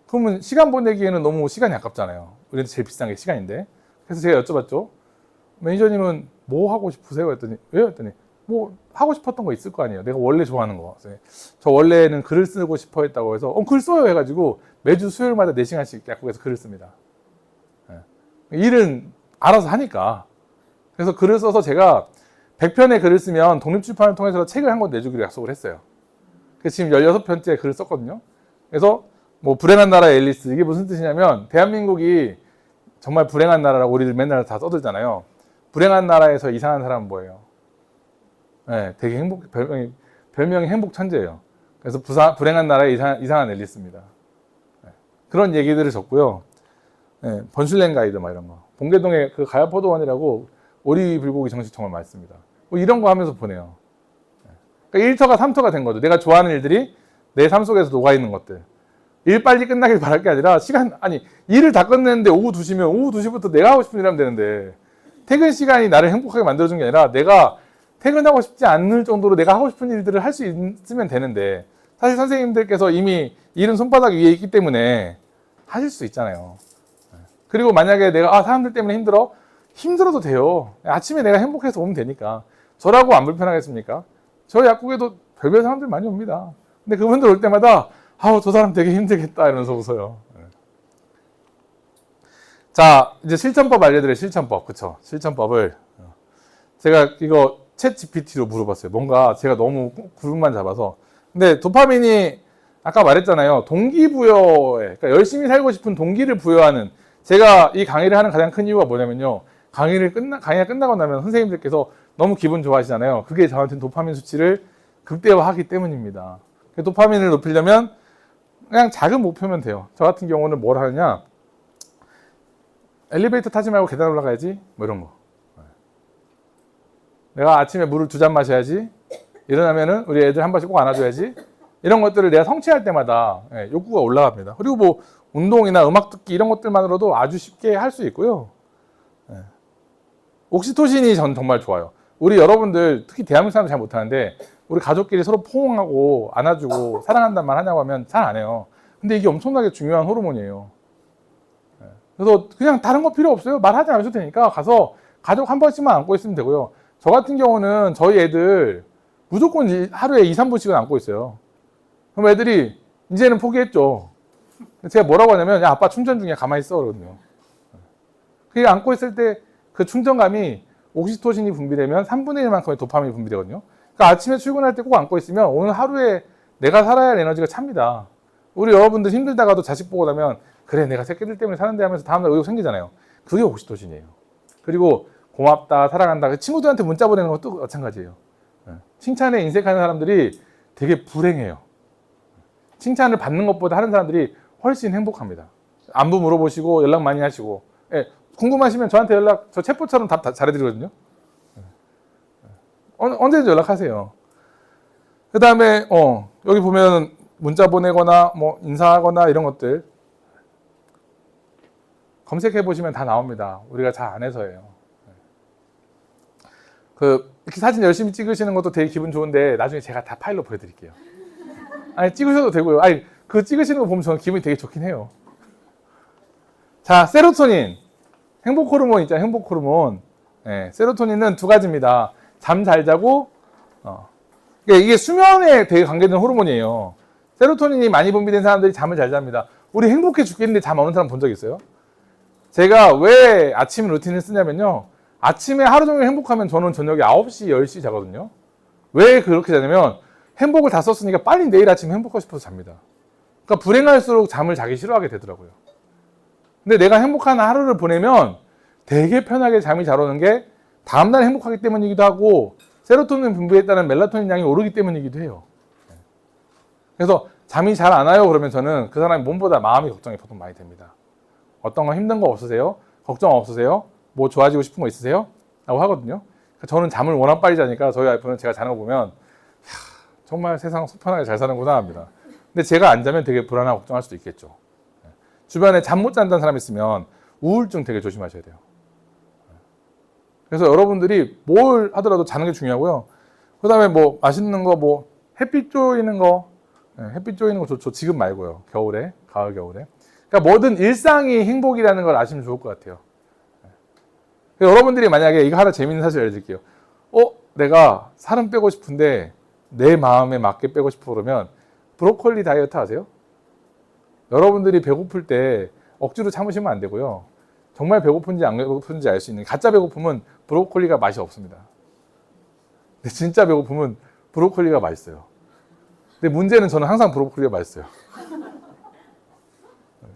그러면 시간 보내기에는 너무 시간이 아깝잖아요. 우리한테 제일 비싼 게 시간인데. 그래서 제가 여쭤봤죠. 매니저님은 뭐 하고 싶으세요? 했더니 왜요? 했더니 뭐 하고 싶었던 거 있을 거 아니에요. 내가 원래 좋아하는 거. 저 원래는 글을 쓰고 싶어 했다고 해서 글 써요 해가지고 매주 수요일마다 4시간씩 약국에서 글을 씁니다. 일은 알아서 하니까. 그래서 글을 써서 제가 100편의 글을 쓰면 독립출판을 통해서 책을 한 권 내주기로 약속을 했어요. 그래서 지금 16편째 글을 썼거든요. 그래서 뭐 불행한 나라의 앨리스 이게 무슨 뜻이냐면 대한민국이 정말 불행한 나라라고 우리들 맨날 다 써들잖아요. 불행한 나라에서 이상한 사람은 뭐예요? 되게 별명이 행복 천재예요. 그래서 불행한 나라의 이상한 앨리스입니다. 그런 얘기들을 적고요. 번슐랭 가이드 이런 거. 봉계동에 가야포도원이라고 오리 불고기 정식 정말 맛있습니다. 뭐 이런 거 하면서 보내요. 그러니까 1터가 3터가 된 거죠. 내가 좋아하는 일들이 내 삶 속에서 녹아있는 것들. 일 빨리 끝나길 바랄 게 아니라 일을 다 끝냈는데 오후 2시면 오후 2시부터 내가 하고 싶은 일 하면 되는데 퇴근 시간이 나를 행복하게 만들어준 게 아니라 내가 퇴근하고 싶지 않을 정도로 내가 하고 싶은 일들을 할 수 있으면 되는데 사실 선생님들께서 이미 일은 손바닥 위에 있기 때문에 하실 수 있잖아요. 그리고 만약에 내가 사람들 때문에 힘들어도 돼요. 아침에 내가 행복해서 오면 되니까. 저라고 안 불편하겠습니까? 저희 약국에도 별별 사람들 많이 옵니다. 근데 그분들 올 때마다 저 사람 되게 힘들겠다 이러면서 웃어요. 자, 이제 실천법 알려드려요. 실천법. 그쵸? 실천법을 제가 이거 챗 GPT로 물어봤어요. 뭔가 제가 너무 구름만 잡아서. 근데 도파민이 아까 말했잖아요. 동기부여에, 그러니까 열심히 살고 싶은 동기를 부여하는, 제가 이 강의를 하는 가장 큰 이유가 뭐냐면요. 강의가 끝나고 나면 선생님들께서 너무 기분 좋아하시잖아요. 그게 저한테는 도파민 수치를 극대화하기 때문입니다. 도파민을 높이려면 그냥 작은 목표면 돼요. 저 같은 경우는 뭘 하느냐. 엘리베이터 타지 말고 계단 올라가야지. 뭐 이런 거. 내가 아침에 물을 2잔 마셔야지. 일어나면은 우리 애들 한 번씩 꼭 안아줘야지. 이런 것들을 내가 성취할 때마다 욕구가 올라갑니다. 그리고 뭐 운동이나 음악 듣기 이런 것들만으로도 아주 쉽게 할 수 있고요. 옥시토신이 전 정말 좋아요. 우리 여러분들 특히 대한민국 사람들 잘 못하는데 우리 가족끼리 서로 포옹하고 안아주고 사랑한다는 말 하냐고 하면 잘 안 해요. 근데 이게 엄청나게 중요한 호르몬이에요. 그래서 그냥 다른 거 필요 없어요. 말하지 않으셔도 되니까 가서 가족 한 번씩만 안고 있으면 되고요. 저 같은 경우는 저희 애들 무조건 하루에 2, 3분씩은 안고 있어요. 그럼 애들이 이제는 포기했죠. 제가 뭐라고 하냐면 야 아빠 충전 중이야 가만히 있어 그러거든요. 그게 안고 있을 때 그 충전감이 옥시토신이 분비되면 3분의 1만큼의 도파민이 분비되거든요. 그러니까 아침에 출근할 때 꼭 안고 있으면 오늘 하루에 내가 살아야 할 에너지가 찹니다. 우리 여러분들 힘들다가도 자식 보고 나면 그래 내가 새끼들 때문에 사는데 하면서 다음날 의욕 생기잖아요. 그게 옥시토신이에요. 그리고 고맙다 사랑한다 친구들한테 문자 보내는 것도 마찬가지예요. 칭찬에 인색하는 사람들이 되게 불행해요. 칭찬을 받는 것보다 하는 사람들이 훨씬 행복합니다. 안부 물어보시고 연락 많이 하시고 궁금하시면 저한테 연락 저 챗봇처럼 답 잘해드리거든요. 언제든지 연락하세요. 그 다음에 여기 보면 문자 보내거나 뭐 인사하거나 이런 것들 검색해 보시면 다 나옵니다. 우리가 잘 안 해서예요. 이렇게 사진 열심히 찍으시는 것도 되게 기분 좋은데 나중에 제가 다 파일로 보여드릴게요. 아니 찍으셔도 되고요. 아니 그 찍으시는 거 보면 저는 기분이 되게 좋긴 해요. 자, 세로토닌 행복 호르몬 있잖아요. 행복 호르몬. 세로토닌은 2가지입니다. 잠 잘 자고 이게 수면에 되게 관계된 호르몬이에요. 세로토닌이 많이 분비된 사람들이 잠을 잘 잡니다. 우리 행복해 죽겠는데 잠 안 오는 사람 본 적 있어요? 제가 왜 아침 루틴을 쓰냐면요. 아침에 하루 종일 행복하면 저는 저녁에 9시, 10시 자거든요. 왜 그렇게 자냐면 행복을 다 썼으니까 빨리 내일 아침에 행복하고 싶어서 잡니다. 그러니까 불행할수록 잠을 자기 싫어하게 되더라고요. 근데 내가 행복한 하루를 보내면 되게 편하게 잠이 잘 오는 게 다음날 행복하기 때문이기도 하고 세로토닌 분비에 따른 멜라토닌 양이 오르기 때문이기도 해요. 그래서 잠이 잘 안 와요 그러면 저는 그 사람이 몸보다 마음이 걱정이 보통 많이 됩니다. 어떤 거 힘든 거 없으세요? 걱정 없으세요? 뭐 좋아지고 싶은 거 있으세요? 라고 하거든요. 저는 잠을 워낙 빨리 자니까 저희 와이프는 제가 자는 거 보면 정말 세상 속 편하게 잘 사는구나 합니다. 근데 제가 안 자면 되게 불안하고 걱정할 수도 있겠죠. 주변에 잠 못 잔다는 사람 있으면 우울증 되게 조심하셔야 돼요. 그래서 여러분들이 뭘 하더라도 자는 게 중요하고요. 그 다음에 뭐 맛있는 거, 뭐 햇빛 쬐이는 거, 햇빛 쬐이는 거 좋죠. 지금 말고요. 겨울에, 가을 겨울에. 그러니까 뭐든 일상이 행복이라는 걸 아시면 좋을 것 같아요. 여러분들이 만약에 이거 하나 재밌는 사실 알려드릴게요. 내가 살은 빼고 싶은데 내 마음에 맞게 빼고 싶어 그러면 브로콜리 다이어트 아세요? 여러분들이 배고플 때 억지로 참으시면 안 되고요. 정말 배고픈지 안 배고픈지 알 수 있는 가짜 배고픔은 브로콜리가 맛이 없습니다. 근데 진짜 배고픔은 브로콜리가 맛있어요. 근데 문제는 저는 항상 브로콜리가 맛있어요.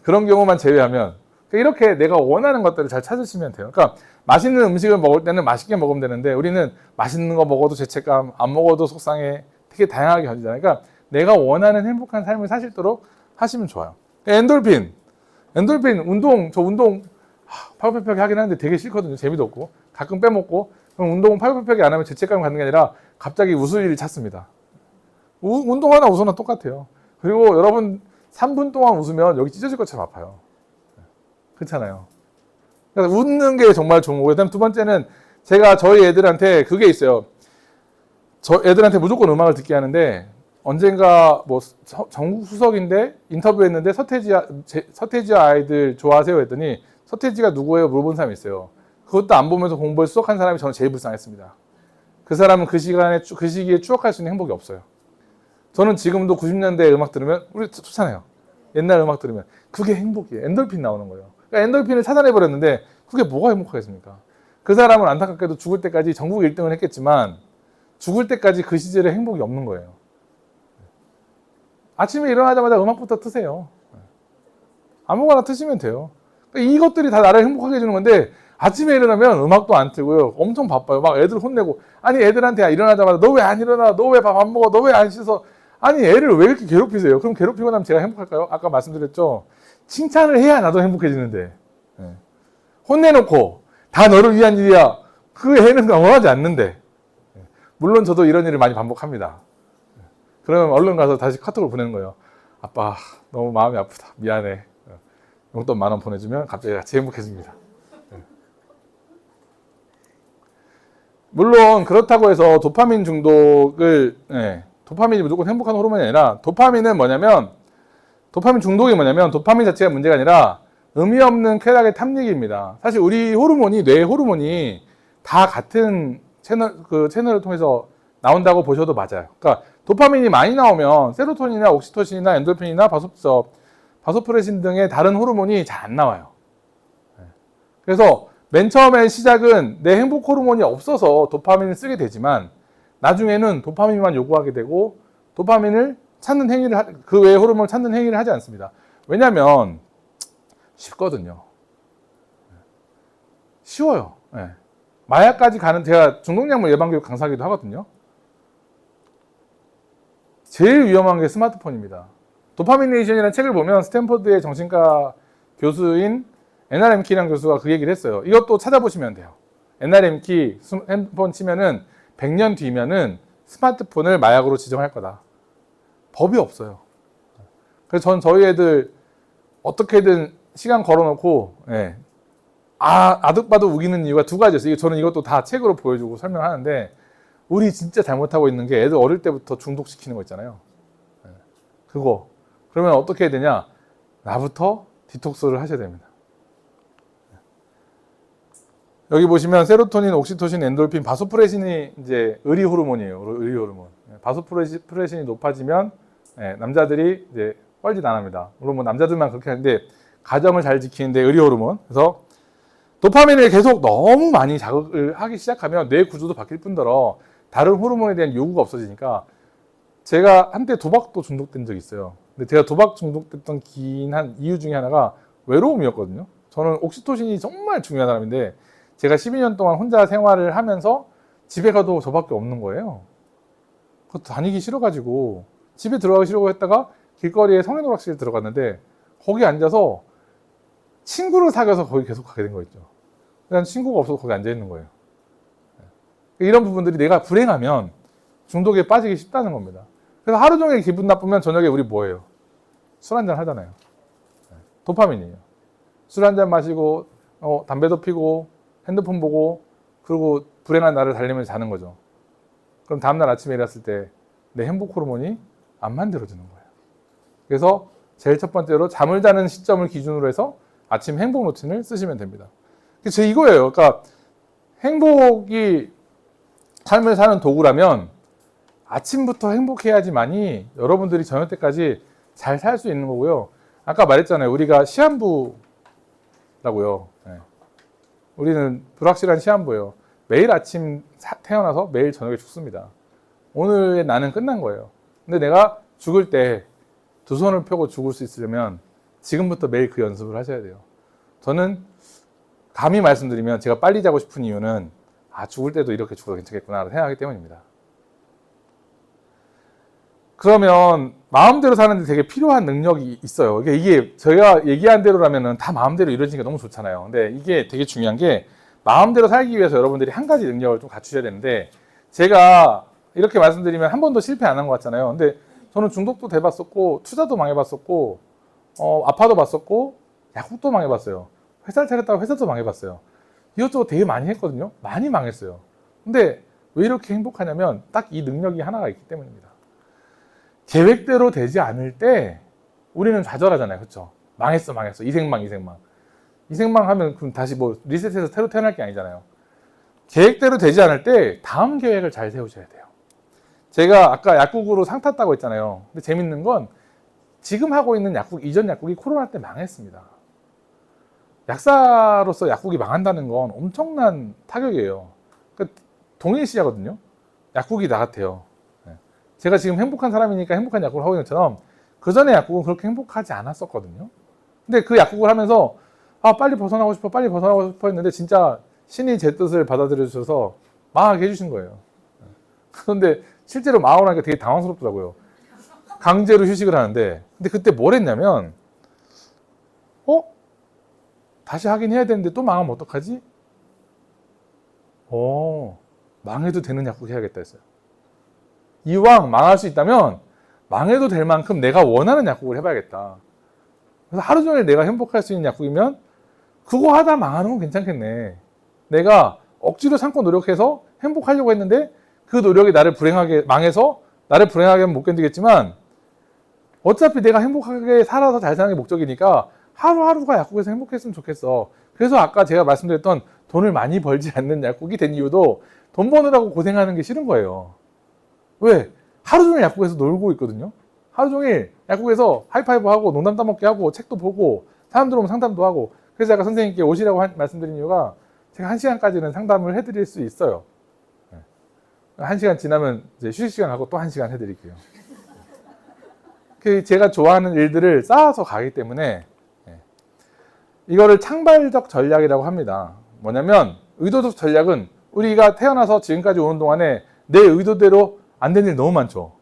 그런 경우만 제외하면 이렇게 내가 원하는 것들을 잘 찾으시면 돼요. 그러니까 맛있는 음식을 먹을 때는 맛있게 먹으면 되는데 우리는 맛있는 거 먹어도 죄책감, 안 먹어도 속상해 되게 다양하게 견디잖아요. 그러니까 내가 원하는 행복한 삶을 사실도록 하시면 좋아요. 엔돌핀 운동 저 운동 팔굽혀펴기 하긴 하는데 되게 싫거든요. 재미도 없고 가끔 빼먹고 그럼 운동은 팔굽혀펴기 안 하면 죄책감을 갖는 게 아니라 갑자기 웃을 일을 찾습니다. 운동 하나 웃으나 똑같아요. 그리고 여러분 3분 동안 웃으면 여기 찢어질 것처럼 아파요. 그렇잖아요. 그래서 웃는 게 정말 좋은 거고 그다음 두 번째는 제가 저희 애들한테 그게 있어요. 저 애들한테 무조건 음악을 듣게 하는데 언젠가 뭐 전국 수석인데 인터뷰했는데 서태지 아이들 좋아하세요 했더니 서태지가 누구예요 물어본 사람이 있어요. 그것도 안 보면서 공부에 수석한 사람이 저는 제일 불쌍했습니다. 그 사람은 그 시기에 추억할 수 있는 행복이 없어요. 저는 지금도 90년대 음악 들으면 우리 좋잖아요. 옛날 음악 들으면 그게 행복이에요. 엔돌핀 나오는 거예요. 그러니까 엔돌핀을 차단해버렸는데 그게 뭐가 행복하겠습니까? 그 사람은 안타깝게도 죽을 때까지 전국 1등을 했겠지만 죽을 때까지 그 시절에 행복이 없는 거예요. 아침에 일어나자마자 음악부터 트세요. 아무거나 트시면 돼요. 그러니까 이것들이 다 나를 행복하게 해주는 건데 아침에 일어나면 음악도 안 틀고요. 엄청 바빠요. 막 애들 혼내고 아니 애들한테 일어나자마자 너 왜 안 일어나? 너 왜 밥 안 먹어? 너 왜 안 씻어? 아니 애를 왜 이렇게 괴롭히세요? 그럼 괴롭히고 나면 제가 행복할까요? 아까 말씀드렸죠. 칭찬을 해야 나도 행복해지는데 혼내놓고 다 너를 위한 일이야. 그 애는 원하지 않는데. 물론 저도 이런 일을 많이 반복합니다. 그러면 얼른 가서 다시 카톡을 보내는 거예요. 아빠 너무 마음이 아프다. 미안해. 용돈 10,000원 보내주면 갑자기 같이 행복해집니다. 물론 그렇다고 해서 도파민 중독을 도파민이 무조건 행복한 호르몬이 아니라 도파민은 뭐냐면 도파민 중독이 뭐냐면 도파민 자체가 문제가 아니라 의미 없는 쾌락의 탐닉입니다. 사실 우리 호르몬이 뇌 호르몬이 다 같은 채널을 통해서 나온다고 보셔도 맞아요. 그러니까 도파민이 많이 나오면 세로토닌이나 옥시토신이나 엔돌핀이나 바소프레신 등의 다른 호르몬이 잘 안 나와요. 그래서 맨 처음에 시작은 내 행복 호르몬이 없어서 도파민을 쓰게 되지만 나중에는 도파민만 요구하게 되고 도파민을 찾는 행위를 그 외의 호르몬을 찾는 행위를 하지 않습니다. 왜냐하면 쉽거든요. 쉬워요. 마약까지 가는 제가 중독약물 예방교육 강사기도 하거든요. 제일 위험한 게 스마트폰입니다. 도파미네이션이라는 책을 보면 스탠퍼드의 정신과 교수인 NRM키라는 교수가 그 얘기를 했어요. 이것도 찾아보시면 돼요. NRM키 핸드폰 치면은 100년 뒤면은 스마트폰을 마약으로 지정할 거다. 법이 없어요. 그래서 전 저희 애들 어떻게든 시간 걸어놓고 아득바득 우기는 이유가 두 가지였어요. 저는 이것도 다 책으로 보여주고 설명하는데 우리 진짜 잘못하고 있는 게 애들 어릴 때부터 중독시키는 거 있잖아요. 그거. 그러면 어떻게 해야 되냐? 나부터 디톡스를 하셔야 됩니다. 여기 보시면 세로토닌, 옥시토신, 엔돌핀, 바소프레신이 이제 의리 호르몬이에요. 의리 호르몬. 바소프레신이 높아지면 남자들이 이제 뻘짓 안 합니다. 물론 뭐 남자들만 그렇게 하는데 가정을 잘 지키는데 의리 호르몬. 그래서 도파민을 계속 너무 많이 자극을 하기 시작하면 뇌 구조도 바뀔 뿐더러 다른 호르몬에 대한 요구가 없어지니까 제가 한때 도박도 중독된 적이 있어요. 근데 제가 도박 중독됐던 긴 한 이유 중에 하나가 외로움이었거든요. 저는 옥시토신이 정말 중요한 사람인데 제가 12년 동안 혼자 생활을 하면서 집에 가도 저밖에 없는 거예요. 그것도 다니기 싫어가지고 집에 들어가기 싫어고 했다가 길거리에 성인오락실 들어갔는데 거기 앉아서 친구를 사귀어서 거기 계속 가게 된 거 있죠. 그냥 친구가 없어서 거기 앉아 있는 거예요. 이런 부분들이 내가 불행하면 중독에 빠지기 쉽다는 겁니다. 그래서 하루 종일 기분 나쁘면 저녁에 우리 뭐예요? 술 한잔 하잖아요. 도파민이에요. 술 한잔 마시고 담배도 피고 핸드폰 보고 그리고 불행한 날을 달리면서 자는 거죠. 그럼 다음날 아침에 일어났을 때 내 행복 호르몬이 안 만들어지는 거예요. 그래서 제일 첫 번째로 잠을 자는 시점을 기준으로 해서 아침 행복 루틴을 쓰시면 됩니다. 그래서 이거예요. 그러니까 행복이 삶을 사는 도구라면 아침부터 행복해야지만이 여러분들이 저녁 때까지 잘 살 수 있는 거고요. 아까 말했잖아요. 우리가 시한부라고요. 우리는 불확실한 시한부예요. 매일 아침 태어나서 매일 저녁에 죽습니다. 오늘의 나는 끝난 거예요. 근데 내가 죽을 때 두 손을 펴고 죽을 수 있으려면 지금부터 매일 그 연습을 하셔야 돼요. 저는 감히 말씀드리면 제가 빨리 자고 싶은 이유는 죽을 때도 이렇게 죽어도 괜찮겠구나 생각하기 때문입니다. 그러면 마음대로 사는데 되게 필요한 능력이 있어요. 이게 저희가 얘기한 대로라면 다 마음대로 이루어지는 게 너무 좋잖아요. 근데 이게 되게 중요한 게 마음대로 살기 위해서 여러분들이 한 가지 능력을 좀 갖추셔야 되는데 제가 이렇게 말씀드리면 한 번도 실패 안 한 것 같잖아요. 근데 저는 중독도 돼봤었고 투자도 망해봤었고 아파도 봤었고 약국도 망해봤어요. 회사를 차렸다가 회사도 망해봤어요. 이것저것 되게 많이 했거든요. 많이 망했어요. 근데 왜 이렇게 행복하냐면 딱 이 능력이 하나가 있기 때문입니다. 계획대로 되지 않을 때 우리는 좌절하잖아요. 그렇죠? 망했어. 이생망. 이생망 하면 그럼 다시 뭐 리셋해서 새로 태어날 게 아니잖아요. 계획대로 되지 않을 때 다음 계획을 잘 세우셔야 돼요. 제가 아까 약국으로 상 탔다고 했잖아요. 근데 재밌는 건 지금 하고 있는 약국, 이전 약국이 코로나 때 망했습니다. 약사로서 약국이 망한다는 건 엄청난 타격이에요. 그러니까 동일시하거든요. 약국이 나 같아요. 제가 지금 행복한 사람이니까 행복한 약국을 하고 있는 것처럼 그 전에 약국은 그렇게 행복하지 않았었거든요. 근데 그 약국을 하면서 빨리 벗어나고 싶어 했는데 진짜 신이 제 뜻을 받아들여 주셔서 망하게 해주신 거예요. 그런데 실제로 망하고 나니까 되게 당황스럽더라고요. 강제로 휴식을 하는데 근데 그때 뭘 했냐면 다시 하긴 해야 되는데 또 망하면 어떡하지? 망해도 되는 약국 해야겠다 했어요. 이왕 망할 수 있다면 망해도 될 만큼 내가 원하는 약국을 해봐야겠다. 그래서 하루 종일 내가 행복할 수 있는 약국이면 그거 하다 망하는 건 괜찮겠네. 내가 억지로 참고 노력해서 행복하려고 했는데 그 노력이 나를 망해서 나를 불행하게 하면 못 견디겠지만 어차피 내가 행복하게 살아서 잘 사는 게 목적이니까 하루하루가 약국에서 행복했으면 좋겠어. 그래서 아까 제가 말씀드렸던 돈을 많이 벌지 않는 약국이 된 이유도 돈 버느라고 고생하는 게 싫은 거예요. 왜? 하루 종일 약국에서 놀고 있거든요. 하루 종일 약국에서 하이파이브하고 농담 따먹기 하고 책도 보고 사람들 오면 상담도 하고. 그래서 제가 선생님께 오시라고 말씀드린 이유가 제가 1시간까지는 상담을 해드릴 수 있어요. 1시간 지나면 이제 휴식 시간 하고 또 1시간 해드릴게요. 제가 좋아하는 일들을 쌓아서 가기 때문에 이거를 창발적 전략이라고 합니다. 뭐냐면 의도적 전략은 우리가 태어나서 지금까지 오는 동안에 내 의도대로 안 된 일 너무 많죠.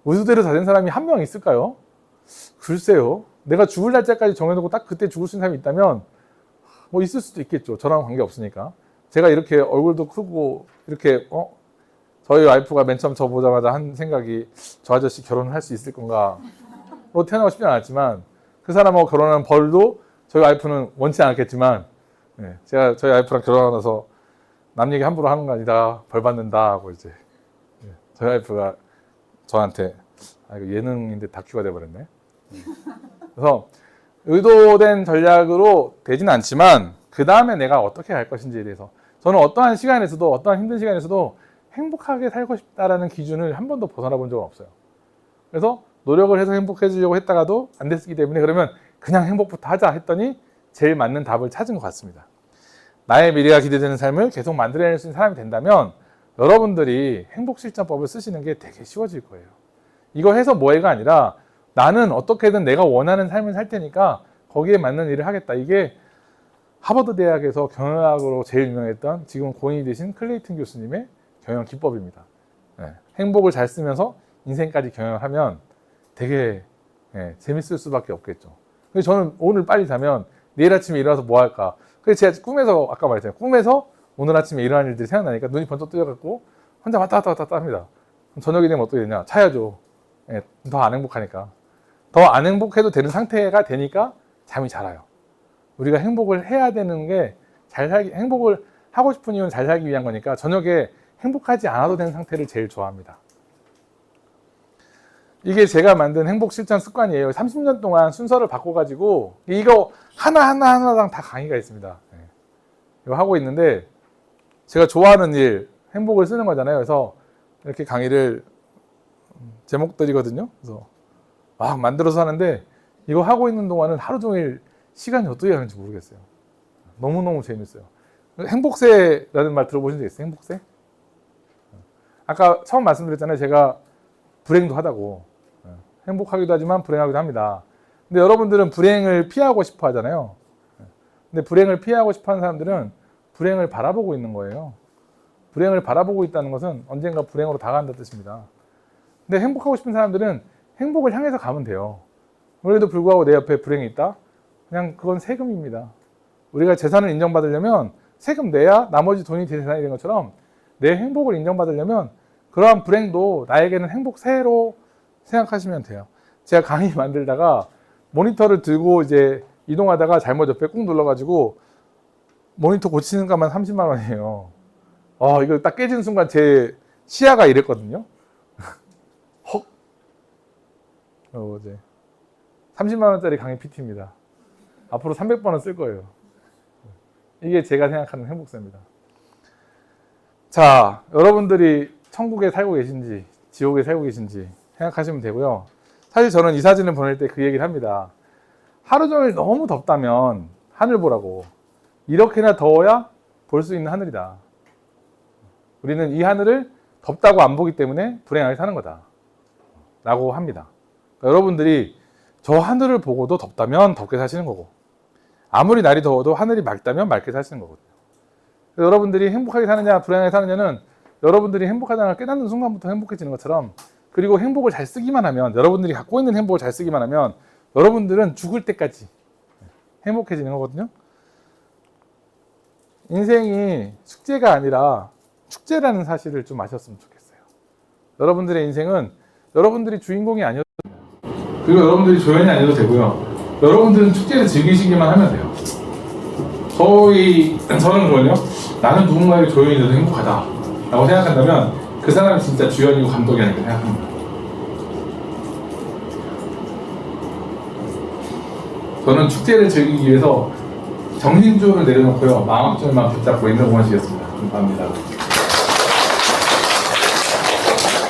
의도대로 다 된 사람이 한 명 있을까요? 글쎄요. 내가 죽을 날짜까지 정해놓고 딱 그때 죽을 수 있는 사람이 있다면 뭐 있을 수도 있겠죠. 저랑 관계 없으니까. 제가 이렇게 얼굴도 크고 이렇게 저희 와이프가 맨 처음 저 보자마자 한 생각이 저 아저씨 결혼을 할 수 있을 건가 로 태어나고 싶진 않았지만 그 사람하고 결혼하는 벌도 저희 와이프는 원치 않았겠지만 제가 저희 와이프랑 결혼하고 나서 남 얘기 함부로 하는 거 아니다 벌 받는다 하고 이제 저희 와이프가 저한테 이거 예능인데 다큐가 돼버렸네. 그래서 의도된 전략으로 되지는 않지만 그 다음에 내가 어떻게 할 것인지에 대해서 저는 어떠한 시간에서도 어떠한 힘든 시간에서도 행복하게 살고 싶다라는 기준을 한 번도 벗어나 본 적은 없어요. 그래서 노력을 해서 행복해지려고 했다가도 안 됐기 때문에 그러면 그냥 행복부터 하자 했더니 제일 맞는 답을 찾은 것 같습니다. 나의 미래가 기대되는 삶을 계속 만들어낼 수 있는 사람이 된다면 여러분들이 행복실천법을 쓰시는 게 되게 쉬워질 거예요. 이거 해서 뭐해가 아니라 나는 어떻게든 내가 원하는 삶을 살 테니까 거기에 맞는 일을 하겠다. 이게 하버드 대학에서 경영학으로 제일 유명했던 지금 고인이 되신 클레이튼 교수님의 경영 기법입니다. 행복을 잘 쓰면서 인생까지 경영하면 되게 재밌을 수밖에 없겠죠. 그래서 저는 오늘 빨리 자면 내일 아침에 일어나서 뭐 할까. 그래서 제가 꿈에서 아까 말했잖아요. 꿈에서 오늘 아침에 일어난 일들이 생각나니까 눈이 번쩍 뜨여갖고 혼자 왔다 갔다 합니다. 그럼 저녁이 되면 어떻게 되냐. 자야죠. 더 안 행복하니까. 더 안 행복해도 되는 상태가 되니까 잠이 잘 와요. 우리가 행복을 해야 되는 게 행복을 하고 싶은 이유는 잘 살기 위한 거니까 저녁에 행복하지 않아도 되는 상태를 제일 좋아합니다. 이게 제가 만든 행복 실천 습관이에요. 30년 동안 순서를 바꿔가지고 이거 하나당 다 강의가 있습니다. 이거 하고 있는데 제가 좋아하는 일, 행복을 쓰는 거잖아요. 그래서 이렇게 강의를 제목들이거든요. 그래서 막 만들어서 하는데 이거 하고 있는 동안은 하루 종일 시간이 어떻게 가는지 모르겠어요. 너무너무 재밌어요. 행복세라는 말 들어보신 적 있어요? 행복세? 아까 처음 말씀드렸잖아요. 제가 불행도 하다고. 행복하기도 하지만 불행하기도 합니다. 근데 여러분들은 불행을 피하고 싶어 하잖아요. 근데 불행을 피하고 싶어 하는 사람들은 불행을 바라보고 있는 거예요. 불행을 바라보고 있다는 것은 언젠가 불행으로 다가간다는 뜻입니다. 근데 행복하고 싶은 사람들은 행복을 향해서 가면 돼요. 그래도 불구하고 내 옆에 불행이 있다? 그냥 그건 세금입니다. 우리가 재산을 인정받으려면 세금 내야 나머지 돈이 재산이 되는 것처럼 내 행복을 인정받으려면 그러한 불행도 나에게는 행복세로 생각하시면 돼요. 제가 강의 만들다가 모니터를 들고 이제 이동하다가 잘못 옆에 꾹 눌러가지고 모니터 고치는 것만 30만 원이에요. 이거 딱 깨지는 순간 제 시야가 이랬거든요. 헉. 이제 30만 원짜리 강의 PT입니다. 앞으로 300번은 쓸 거예요. 이게 제가 생각하는 행복세입니다. 자, 여러분들이 천국에 살고 계신지 지옥에 살고 계신지 생각하시면 되고요. 사실 저는 이 사진을 보낼 때 그 얘기를 합니다. 하루 종일 너무 덥다면 하늘 보라고. 이렇게나 더워야 볼 수 있는 하늘이다. 우리는 이 하늘을 덥다고 안 보기 때문에 불행하게 사는 거다 라고 합니다. 그러니까 여러분들이 저 하늘을 보고도 덥다면 덥게 사시는 거고 아무리 날이 더워도 하늘이 맑다면 맑게 사시는 거거든요. 여러분들이 행복하게 사느냐 불행하게 사느냐는 여러분들이 행복하다는 걸 깨닫는 순간부터 행복해지는 것처럼 그리고 행복을 잘 쓰기만 하면 여러분들이 갖고 있는 행복을 잘 쓰기만 하면 여러분들은 죽을 때까지 행복해지는 거거든요. 인생이 숙제가 아니라 축제라는 사실을 좀 아셨으면 좋겠어요. 여러분들의 인생은 여러분들이 주인공이 아니어도 돼요. 그리고 여러분들이 조연이 아니어도 되고요. 여러분들은 축제를 즐기시기만 하면 돼요. 저는 뭐요? 나는 누군가의 조연이 돼도 행복하다 라고 생각한다면 그 사람이 진짜 주연이고 감독이 아닐까 생각합니다. 저는 축제를 즐기기 위해서 정신줄을 내려놓고요, 마음줄만 붙잡고 있는 공원이었습니다. 감사합니다.